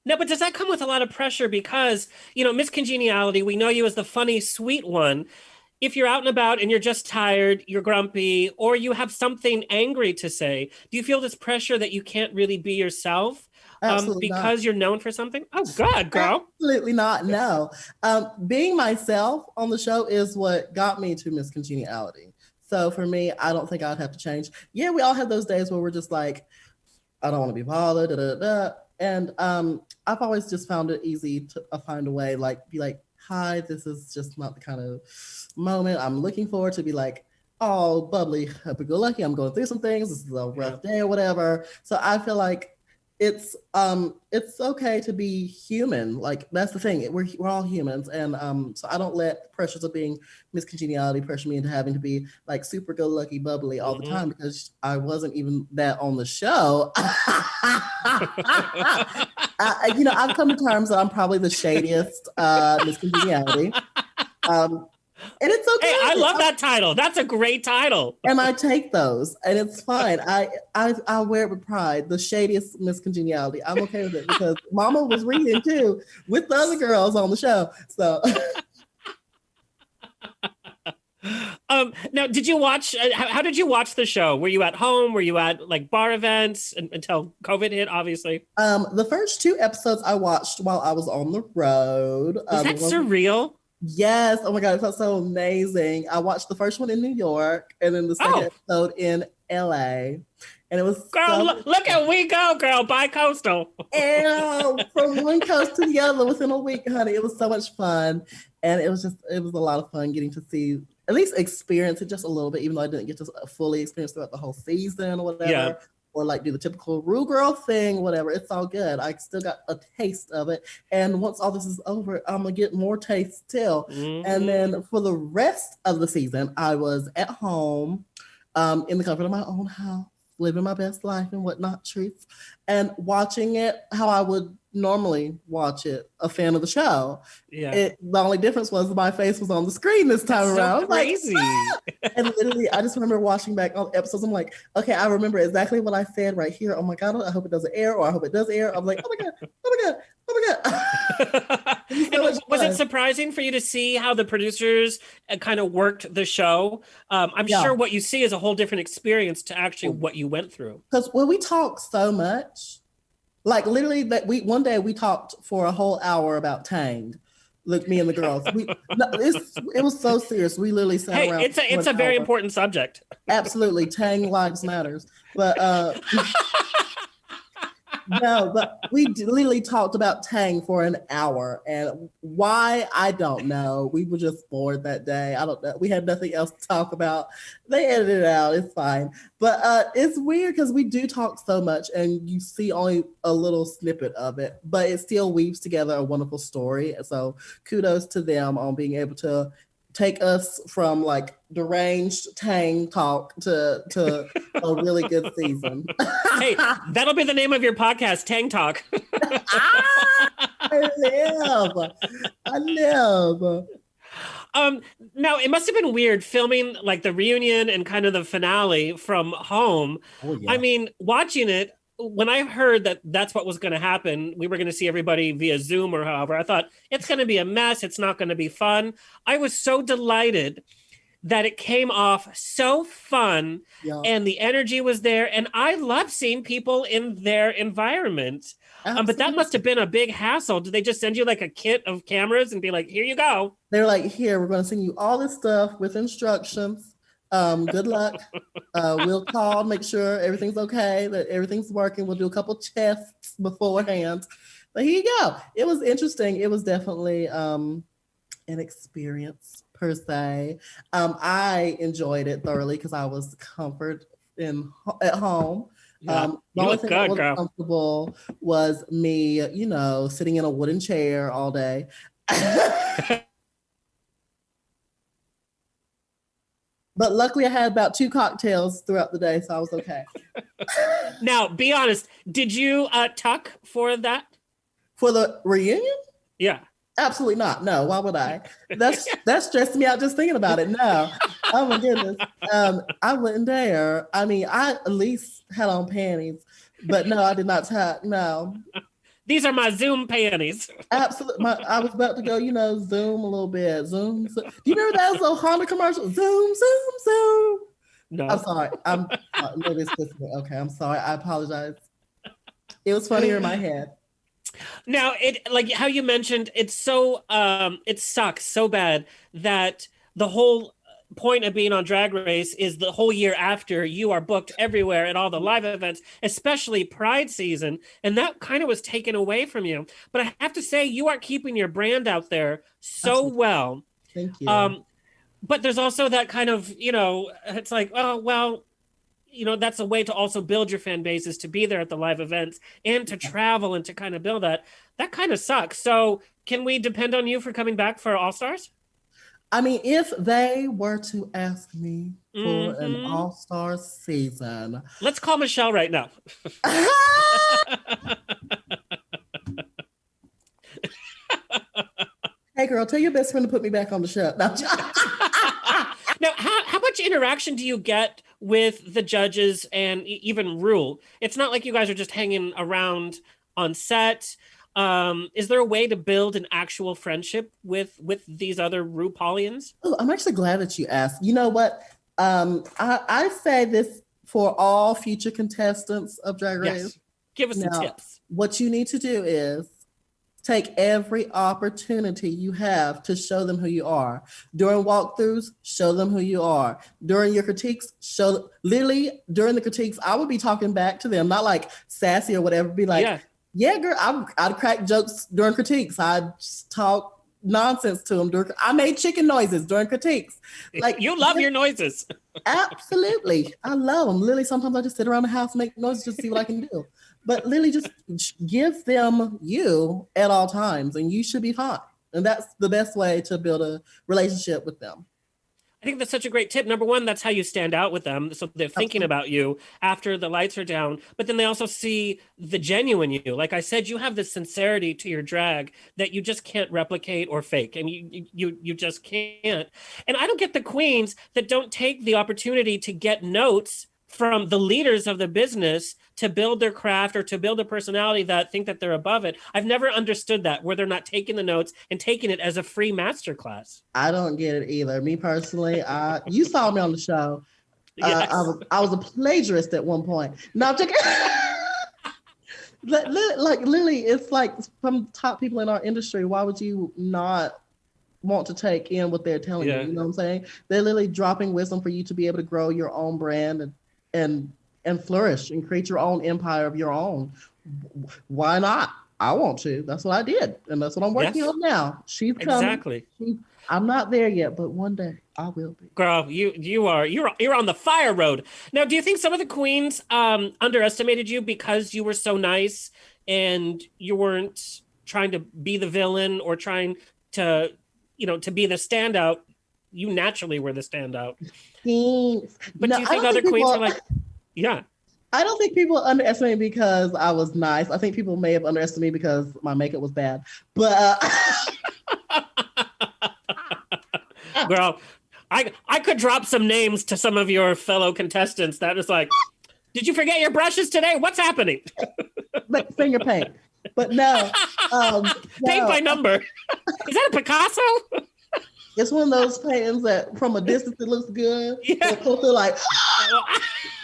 Speaker 1: No, but does that come with a lot of pressure? Because, Miss Congeniality, we know you as the funny, sweet one. If you're out and about and you're just tired, you're grumpy, or you have something angry to say, do you feel this pressure that you can't really be yourself because you're known for something? Oh, God, girl.
Speaker 7: Absolutely not. No. Being myself on the show is what got me to Miss Congeniality. So for me, I don't think I'd have to change. Yeah, we all have those days where we're just like, I don't want to be bothered. Da, da, da. And I've always just found it easy to find a way, like, be like, hi, this is just not the kind of moment I'm looking forward to, be like, oh, bubbly, happy-go-lucky, I'm going through some things, this is a rough day or whatever. So I feel like it's okay to be human. Like, that's the thing, we're all humans. And so I don't let pressures of being Miss Congeniality pressure me into having to be like super go-lucky, bubbly all the time, because I wasn't even that on the show. I've come to terms that I'm probably the shadiest Miss Congeniality. And it's okay.
Speaker 1: Hey, I love that title. That's a great title.
Speaker 7: And I take those, and it's fine. I wear it with pride. The shadiest Miss Congeniality. I'm okay with it because Mama was reading too with the other girls on the show. So.
Speaker 1: Now, did you watch? How did you watch the show? Were you at home? Were you at like bar events until COVID hit? Obviously.
Speaker 7: The first 2 episodes I watched while I was on the road.
Speaker 1: Was that surreal?
Speaker 7: Yes. Oh my God, it felt so amazing. I watched the first one in New York, and then the second episode in LA. And it was
Speaker 1: look at we go, girl, bi-coastal.
Speaker 7: And from one coast to the other within a week, honey. It was so much fun. And it was a lot of fun getting to see, at least experience it just a little bit, even though I didn't get to fully experience throughout the whole season or whatever. Yeah. Or like do the typical Rue Girl thing, whatever. It's all good. I still got a taste of it. And once all this is over, I'm going to get more taste still. Mm-hmm. And then for the rest of the season, I was at home in the comfort of my own house, living my best life and whatnot, treats, and watching it how I would normally watch it, a fan of the show. Yeah. The only difference was my face was on the screen this time around.
Speaker 1: So crazy.
Speaker 7: Like, and literally, I just remember watching back all the episodes. I'm like, okay, I remember exactly what I said right here. Oh my God, I hope it doesn't air, or I hope it does air. I'm like, oh my God, oh my God, oh my God.
Speaker 1: Was it surprising for you to see how the producers kind of worked the show? I'm sure what you see is a whole different experience to actually what you went through.
Speaker 7: Because when we talk so much, like literally one day we talked for a whole hour about Tang. Look, me and the girls. It was so serious. We literally sat around.
Speaker 1: It's a very important subject.
Speaker 7: Absolutely. Tang lives matters. But no, but we literally talked about Tang for an hour, and why, I don't know. We were just bored that day. I don't know. We had nothing else to talk about. They edited it out. It's fine. But it's weird because we do talk so much, and you see only a little snippet of it, but it still weaves together a wonderful story. So kudos to them on being able to take us from like deranged Tang talk to a really good season.
Speaker 1: Hey, that'll be the name of your podcast, Tang Talk.
Speaker 7: I live.
Speaker 1: Now it must have been weird filming like the reunion and kind of the finale from home. Oh, yeah. I mean, watching it, when I heard that that's what was going to happen, we were going to see everybody via Zoom or however, I thought it's going to be a mess. It's not going to be fun. I was so delighted that it came off so fun and the energy was there. And I love seeing people in their environment. But that must have been a big hassle. Did they just send you like a kit of cameras and be like, here you go?
Speaker 7: They're like, here, we're going to send you all this stuff with instructions. Good luck. We'll call, make sure everything's okay, that everything's working. We'll do a couple tests beforehand. But here you go. It was interesting. It was definitely an experience per se. I enjoyed it thoroughly because I was comfort at home.
Speaker 1: Yeah.
Speaker 7: The
Speaker 1: You
Speaker 7: only
Speaker 1: look
Speaker 7: thing that
Speaker 1: good,
Speaker 7: was
Speaker 1: girl.
Speaker 7: comfortable was me, sitting in a wooden chair all day. But luckily, I had about 2 cocktails throughout the day, so I was okay.
Speaker 1: Now, be honest. Did you tuck for that?
Speaker 7: For the reunion?
Speaker 1: Yeah.
Speaker 7: Absolutely not. No, why would I? That stressed me out just thinking about it. No. Oh my goodness. I wouldn't dare. I mean, I at least had on panties, but no, I did not tuck. No.
Speaker 1: These are my Zoom panties.
Speaker 7: Absolutely. I was about to go, Zoom a little bit. Zoom. Do you remember that was a Honda commercial? Zoom, zoom, zoom.
Speaker 1: No.
Speaker 7: I'm sorry. Maybe it's just me. Okay, I'm sorry. I apologize. It was funnier in my head.
Speaker 1: Now, like how you mentioned, it's so it sucks so bad that the whole point of being on Drag Race is the whole year after you are booked everywhere at all the live events, especially Pride season, and that kind of was taken away from you. But I have to say, you are keeping your brand out there so
Speaker 7: Absolutely.
Speaker 1: well.
Speaker 7: Thank you.
Speaker 1: But there's also that kind of, it's like, oh well, that's a way to also build your fan base, is to be there at the live events and to travel and to kind of build that. That kind of sucks. So can we depend on you for coming back for All Stars?
Speaker 7: I mean, if they were to ask me for an all-star season.
Speaker 1: Let's call Michelle right now.
Speaker 7: Hey girl, tell your best friend to put me back on the show. No.
Speaker 1: Now, how much interaction do you get with the judges and even Rule? It's not like you guys are just hanging around on set. Is there a way to build an actual friendship with these other RuPaulians?
Speaker 7: Oh, I'm actually glad that you asked. You know what? I say this for all future contestants of Drag Race.
Speaker 1: Yes. Give us some tips.
Speaker 7: What you need to do is take every opportunity you have to show them who you are. During walkthroughs, show them who you are. During your critiques, literally during the critiques, I would be talking back to them, not like sassy or whatever, be like, yeah girl, I'd crack jokes during critiques. I'd just talk nonsense to them. I made chicken noises during critiques. Like,
Speaker 1: you love your noises.
Speaker 7: Absolutely. I love them. Literally, sometimes I just sit around the house and make noises just to see what I can do. But literally just give them you at all times and you should be fine. And that's the best way to build a relationship with them.
Speaker 1: I think that's such a great tip. Number one, that's how you stand out with them. So they're thinking about you after the lights are down, but then they also see the genuine you. Like I said, you have this sincerity to your drag that you just can't replicate or fake. And you just can't. And I don't get the queens that don't take the opportunity to get notes from the leaders of the business to build their craft or to build a personality that think that they're above it. I've never understood that, where they're not taking the notes and taking it as a free masterclass.
Speaker 7: I don't get it either. Me personally, you saw me on the show.
Speaker 1: Yes.
Speaker 7: I was a plagiarist at one point. No, I'm joking. Like literally, it's like from top people in our industry. Why would you not want to take in what they're telling you? You know what I'm saying? They're literally dropping wisdom for you to be able to grow your own brand and flourish and create your own empire of your own. Why not? I want to. That's what I did, and that's what I'm working on now. She's coming.
Speaker 1: Exactly.
Speaker 7: I'm not there yet, but one day I will be.
Speaker 1: Girl, you're on the fire road. Now, do you think some of the queens underestimated you because you were so nice and you weren't trying to be the villain or trying to, to be the standout? You naturally were the standout. But do you think other queens were like, yeah?
Speaker 7: I don't think people underestimated me because I was nice. I think people may have underestimated me because my makeup was bad. But
Speaker 1: girl, I could drop some names to some of your fellow contestants that was like, did you forget your brushes today? What's happening?
Speaker 7: But finger paint. But no.
Speaker 1: Paint by number. Is that a Picasso?
Speaker 7: It's one of those paintings that from a distance it looks good.
Speaker 1: Yeah.
Speaker 7: Closer, like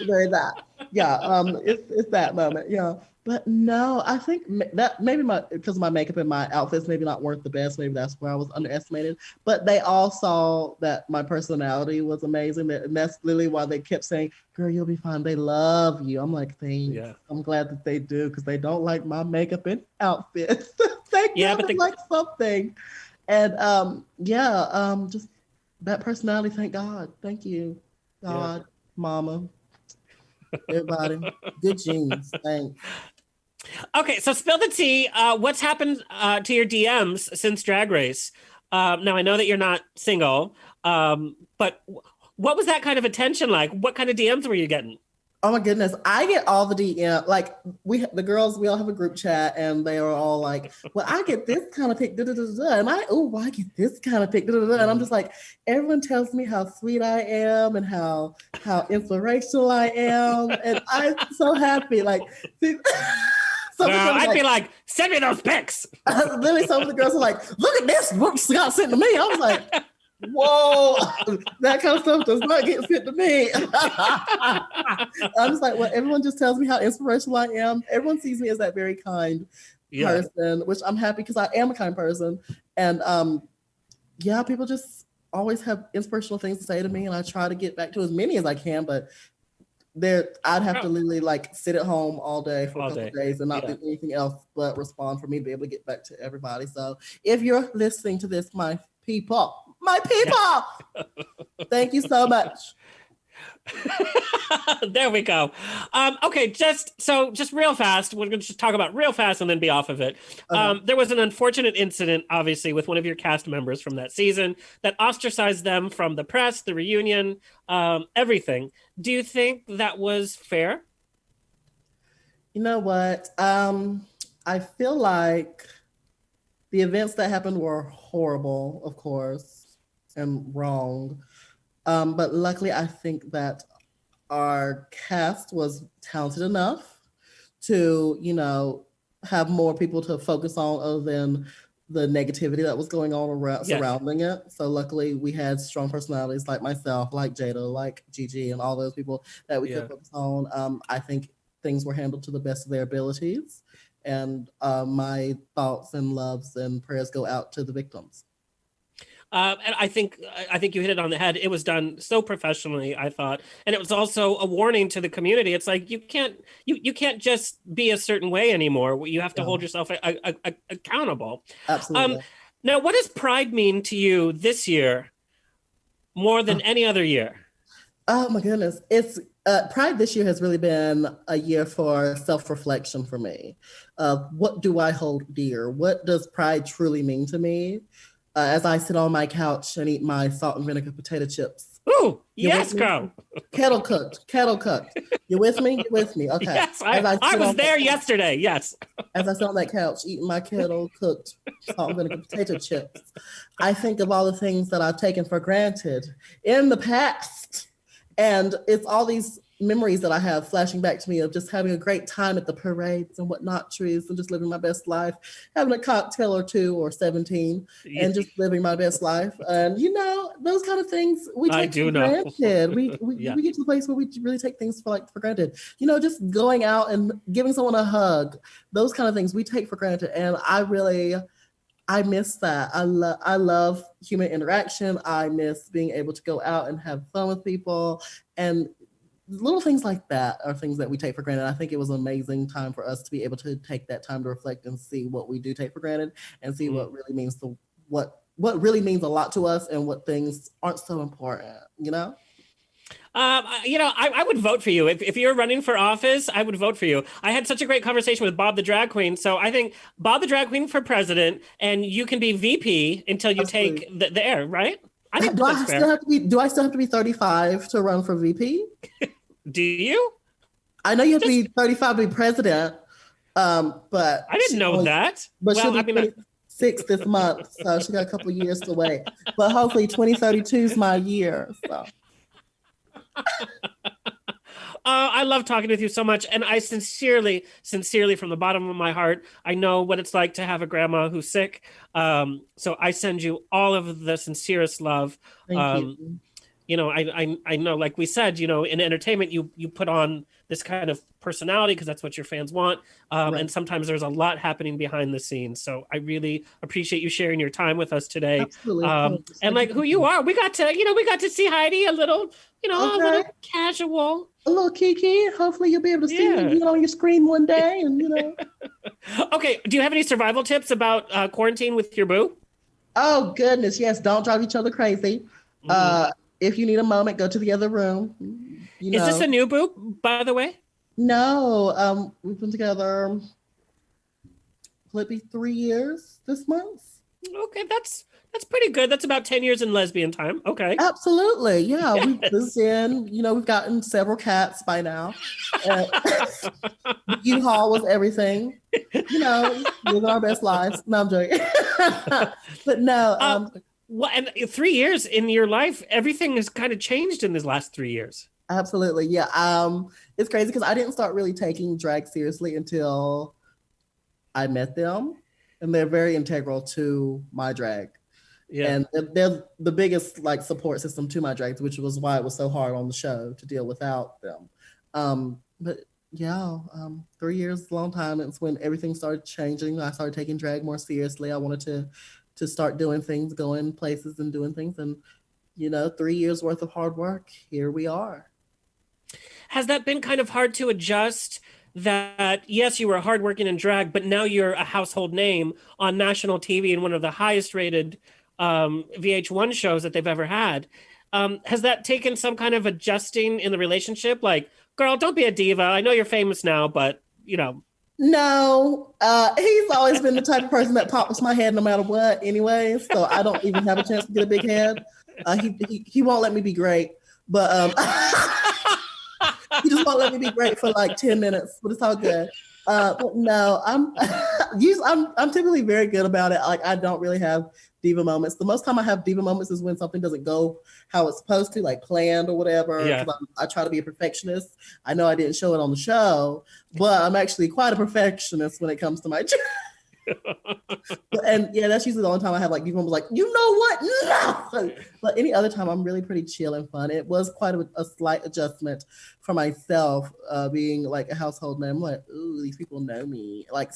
Speaker 7: very that. Yeah. It's that moment. Yeah. But no, I think that maybe because my makeup and my outfits maybe not weren't the best. Maybe that's where I was underestimated. But they all saw that my personality was amazing. And that's literally why they kept saying, girl, you'll be fine. They love you. I'm like, thanks. Yeah. I'm glad that they do because they don't like my makeup and outfits. They like something. And just that personality, thank God. Thank you, God, Mama. everybody. Good genes. Thanks.
Speaker 1: Okay, so spill the tea. What's happened to your DMs since Drag Race? Now I know that you're not single, but what was that kind of attention like? What kind of DMs were you getting?
Speaker 7: Oh my goodness, I get all the DM. Like the girls, we all have a group chat, and they are all like, "Well, I get this kind of pic, da da da da," and I get this kind of pic, da da da, and I'm just like, everyone tells me how sweet I am and how inspirational I am, and I'm so happy. Like,
Speaker 1: Well, I'd be like, send me those pics.
Speaker 7: Literally, some of the girls are like, "Look at this book Scott sent to me." I was like, whoa, that kind of stuff does not get sent to me. I'm just like, well, everyone just tells me how inspirational I am. Everyone sees me as that very kind person, which I'm happy because I am a kind person. And people just always have inspirational things to say to me, and I try to get back to as many as I can, but I'd have to literally like sit at home all day for a couple of days and not do anything else but respond for me to be able to get back to everybody. So if you're listening to this, my people, thank you so much.
Speaker 1: There we go. Okay, just real fast. We're going to just talk about real fast and then be off of it. There was an unfortunate incident, obviously, with one of your cast members from that season that ostracized them from the press, the reunion, everything. Do you think that was fair?
Speaker 7: You know what? I feel like the events that happened were horrible, of course, and wrong. But luckily, I think that our cast was talented enough to, have more people to focus on other than the negativity that was going on surrounding it. So luckily, we had strong personalities like myself, like Jada, like Gigi, and all those people that we could focus on. I think things were handled to the best of their abilities. And my thoughts and loves and prayers go out to the victims.
Speaker 1: And I think you hit it on the head. It was done so professionally, I thought, and it was also a warning to the community. It's like you can't just be a certain way anymore. You have to hold yourself accountable.
Speaker 7: Absolutely.
Speaker 1: Now, what does Pride mean to you this year, more than any other year?
Speaker 7: Oh my goodness, it's Pride this year has really been a year for self-reflection for me. What do I hold dear? What does Pride truly mean to me? As I sit on my couch and eat my salt and vinegar potato chips.
Speaker 1: Ooh, yes, girl.
Speaker 7: Kettle cooked. You with me? You with me? Okay.
Speaker 1: Yes, I was there yesterday. Yes.
Speaker 7: As I sit on that couch eating my kettle cooked salt and vinegar potato chips, I think of all the things that I've taken for granted in the past. And it's all these memories that I have flashing back to me of just having a great time at the parades and whatnot trees and just living my best life, having a cocktail or two or 17 and just living my best life. And those kind of things we take for granted. We get to the place where we really take things for granted. Just going out and giving someone a hug, those kind of things we take for granted. And I miss that. I love human interaction. I miss being able to go out and have fun with people, and little things like that are things that we take for granted. I think it was an amazing time for us to be able to take that time to reflect and see what we do take for granted and see what really means what really means a lot to us and what things aren't so important,
Speaker 1: I would vote for you. If you're running for office, I would vote for you. I had such a great conversation with Bob the Drag Queen. So I think Bob the Drag Queen for president, and you can be VP until you take the air, right? I think
Speaker 7: do I still have to be 35 to run for VP?
Speaker 1: Do you?
Speaker 7: I know you have to be 35 to be president, but
Speaker 1: I didn't know that.
Speaker 7: But she'll be 26 this month, so she got a couple of years to wait. But hopefully 2032 is my year. So.
Speaker 1: I love talking with you so much, and I sincerely from the bottom of my heart, I know what it's like to have a grandma who's sick. So I send you all of the sincerest love.
Speaker 7: Thank you.
Speaker 1: I know, like we said, in entertainment, you put on this kind of personality because that's what your fans want. Right. And sometimes there's a lot happening behind the scenes. So I really appreciate you sharing your time with us today.
Speaker 7: Absolutely.
Speaker 1: And like who you are. We got to see Heidi a little, a little casual.
Speaker 7: A little Kiki. Hopefully you'll be able to see me on your screen one day. And
Speaker 1: Okay. Do you have any survival tips about quarantine with your boo?
Speaker 7: Oh goodness, yes. Don't drive each other crazy. If you need a moment, go to the other room. You
Speaker 1: Is
Speaker 7: know,
Speaker 1: this a new boo, by the way?
Speaker 7: no, we've been together, will it be 3 years this month?
Speaker 1: Okay, that's pretty good. That's about 10 years in lesbian time. Okay.
Speaker 7: Absolutely. Yeah. We've
Speaker 1: Yes.
Speaker 7: moved in, we've gotten several cats by now. Uh, the U-Haul was everything. Living our best lives. No, I'm joking. But no,
Speaker 1: Well, and 3 years in your life, everything has kind of changed in these last 3 years.
Speaker 7: absolutely. Yeah. It's crazy because I didn't start really taking drag seriously until I met them. And they're very integral to my drag.
Speaker 1: Yeah.
Speaker 7: And they're the biggest like support system to my drags, which was why it was so hard on the show to deal without them. But yeah, 3 years is a long time. It's when everything started changing. I started taking drag more seriously. I wanted to start doing things, going places and doing things. And 3 years worth of hard work. Here we are.
Speaker 1: Has that been kind of hard to adjust? That yes, you were hardworking in drag, but now you're a household name on national TV and one of the highest rated VH1 shows that they've ever had. Has that taken some kind of adjusting in the relationship? Like, girl, don't be a diva. I know you're famous now, but
Speaker 7: No, he's always been the type of person that pops my head no matter what anyway. So I don't even have a chance to get a big head. He won't let me be great, but he just won't let me be great for like 10 minutes, but it's all good. But no, I'm typically very good about it. Like I don't really have diva moments. The most time I have diva moments is when something doesn't go how it's supposed to, like planned or whatever.
Speaker 1: Yeah.
Speaker 7: I try to be a perfectionist. I know I didn't show it on the show, but I'm actually quite a perfectionist when it comes to my and yeah, that's usually the only time I have like diva moments like, you know what? No! But any other time I'm really pretty chill and fun. It was quite a slight adjustment for myself, being like a household name. I'm like, ooh, these people know me. Like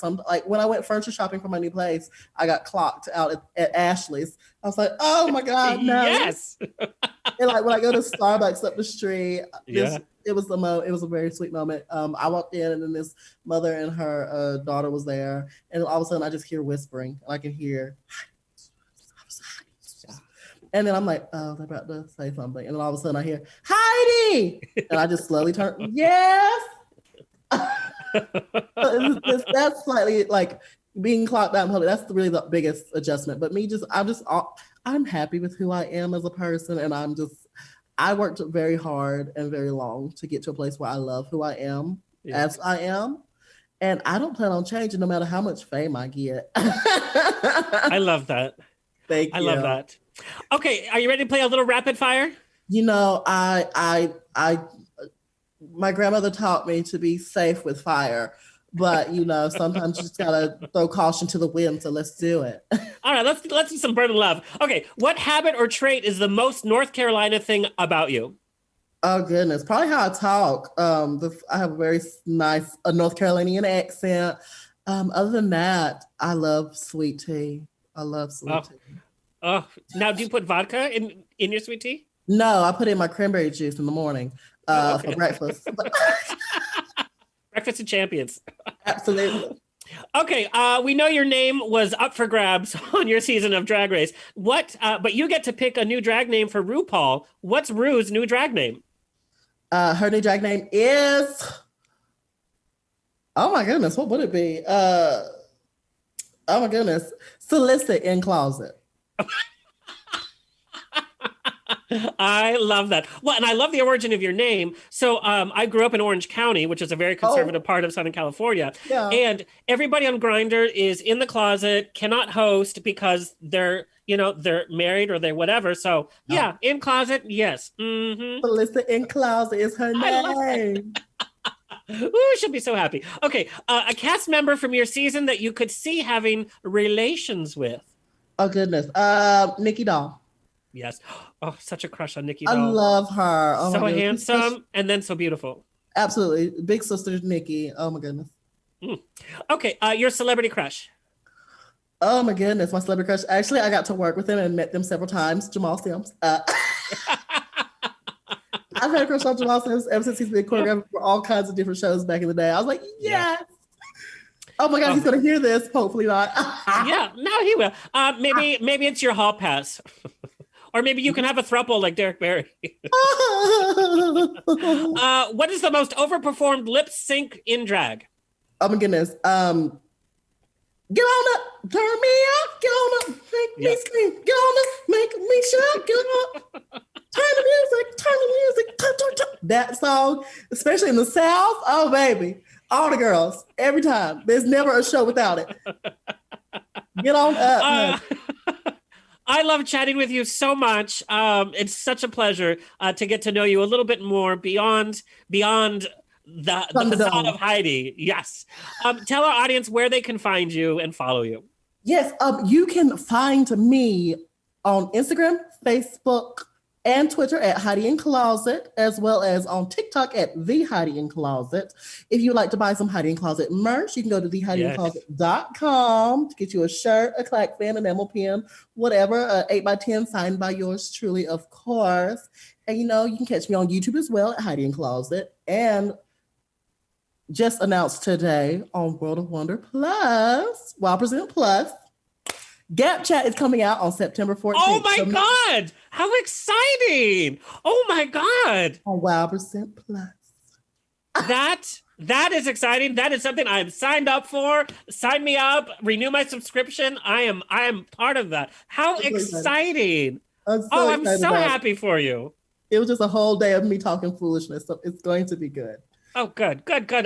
Speaker 7: when I went furniture shopping for my new place, I got clocked out at Ashley's. I was like, oh my God, no.
Speaker 1: Yes.
Speaker 7: And like when I go to Starbucks up the street,
Speaker 1: Yeah.
Speaker 7: it was a very sweet moment. I walked in and then this mother and her daughter was there, and all of a sudden I just hear whispering. And I can hear, and then I'm like, oh, they're about to say something, and then all of a sudden I hear Heidi, and I just slowly turn, yes. That's slightly like being clocked out in public. That's really the biggest adjustment. But I'm happy with who I am as a person, and I worked very hard and very long to get to a place where I love who I am as I am. And I don't plan on changing no matter how much fame I get.
Speaker 1: I love that.
Speaker 7: Thank you.
Speaker 1: I love that. Okay, are you ready to play a little rapid fire?
Speaker 7: My grandmother taught me to be safe with fire, but sometimes you just gotta throw caution to the wind. So let's do it.
Speaker 1: All right, let's do some burn love. Okay, what habit or trait is the most North Carolina thing about you?
Speaker 7: Oh goodness, probably how I talk. I have a very nice North Carolinian accent. Other than that, I love sweet tea. I love sweet tea.
Speaker 1: Oh, now do you put vodka in your sweet tea?
Speaker 7: No, I put in my cranberry juice in the morning for breakfast.
Speaker 1: Breakfast of champions.
Speaker 7: Absolutely.
Speaker 1: Okay, we know your name was up for grabs on your season of Drag Race. But you get to pick a new drag name for RuPaul. What's Ru's new drag name?
Speaker 7: Her new drag name is, oh my goodness, what would it be? Oh my goodness, Solicit in Closet.
Speaker 1: I love that. Well, and I love the origin of your name. So I grew up in Orange County, which is a very conservative part of Southern California.
Speaker 7: Yeah.
Speaker 1: And everybody on Grindr is in the closet, cannot host because they're married or they're whatever. So yeah, in closet, yes. Mm-hmm.
Speaker 7: Solicit in Closet is her name.
Speaker 1: Ooh, she'll be so happy. Okay, a cast member from your season that you could see having relations with.
Speaker 7: Oh goodness, Nikki Doll.
Speaker 1: Yes. Oh, such a crush on Nikki
Speaker 7: I
Speaker 1: Doll.
Speaker 7: love her. Oh
Speaker 1: so
Speaker 7: my
Speaker 1: handsome and then so beautiful.
Speaker 7: Absolutely, big sister Nikki. Oh my goodness.
Speaker 1: Okay, your celebrity crush.
Speaker 7: Oh my goodness, my celebrity crush. Actually, I got to work with him and met them several times. Jamal Sims. I've had a crush on Jamal Sims ever since he's been choreographed for all kinds of different shows back in the day. I was like, yes. Oh my God, he's gonna hear this. Hopefully not.
Speaker 1: Yeah, no, he will. Maybe it's your hall pass. Or maybe you can have a throuple like Derek Barry. What is the most overperformed lip sync in drag?
Speaker 7: Oh my goodness. Get on up, turn me up, get on up, make me scream, get on up, make me shout, get on up, turn the music, turn. That song, especially in the South, oh baby, all the girls, every time. There's never a show without it. Get on up.
Speaker 1: I love chatting with you so much. It's such a pleasure to get to know you a little bit more beyond the facade of Heidi. Yes. Tell our audience where they can find you and follow you.
Speaker 7: Yes, you can find me on Instagram, Facebook, and Twitter at Heid N Closet, as well as on TikTok at the Heid N Closet. If you would like to buy some Heid N Closet merch, you can go to theheidncloset.com to get you a shirt, a clack fan, enamel pin, whatever, 8x10 signed by yours truly, of course. And you can catch me on YouTube as well at Heid N Closet. And just announced today on World of Wonder Plus, Wild Present Plus, Gap Chat is coming out on September 14th.
Speaker 1: Oh my God! How exciting! Oh my God!
Speaker 7: On Wild Present Plus.
Speaker 1: That is exciting. That is something I'm signed up for. Sign me up. Renew my subscription. I am part of that. How exciting! I'm so happy for you.
Speaker 7: It was just a whole day of me talking foolishness, so it's going to be good.
Speaker 1: Oh, good.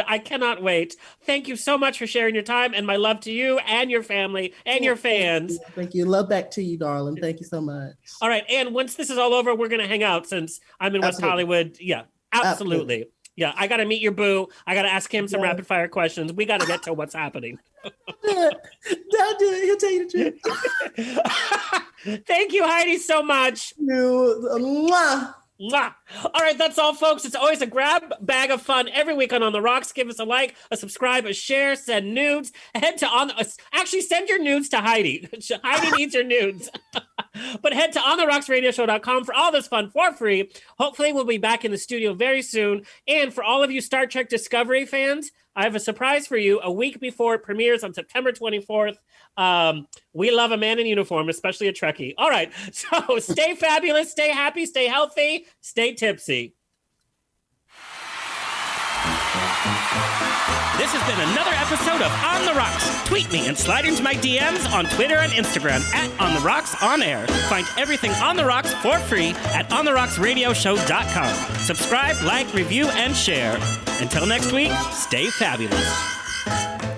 Speaker 1: I cannot wait. Thank you so much for sharing your time, and my love to you and your family and your fans.
Speaker 7: Thank you. Love back to you, darling. Thank you so much.
Speaker 1: All right. And once this is all over, we're going to hang out since I'm in West Hollywood. Yeah, absolutely. Yeah, I got to meet your boo. I got to ask him some rapid fire questions. We got to get to what's happening.
Speaker 7: Don't do it. He'll tell you the truth.
Speaker 1: Thank you, Heidi, so much.
Speaker 7: Mwah.
Speaker 1: Mwah. All right, that's all, folks. It's always a grab bag of fun every week on The Rocks. Give us a like, a subscribe, a share, send nudes. Actually, send your nudes to Heidi. Heidi needs your nudes. But head to ontherrocksradioshow.com for all this fun for free. Hopefully, we'll be back in the studio very soon. And for all of you Star Trek Discovery fans, I have a surprise for you. A week before it premieres on September 24th, we love a man in uniform, especially a Trekkie. All right, so stay fabulous, stay happy, stay healthy, stay tipsy. This has been another episode of On The Rocks. Tweet me and slide into my DMs on Twitter and Instagram at On The Rocks On Air. Find everything On The Rocks for free at ontherrocksradioshow.com. Subscribe, like, review, and share. Until next week, stay fabulous.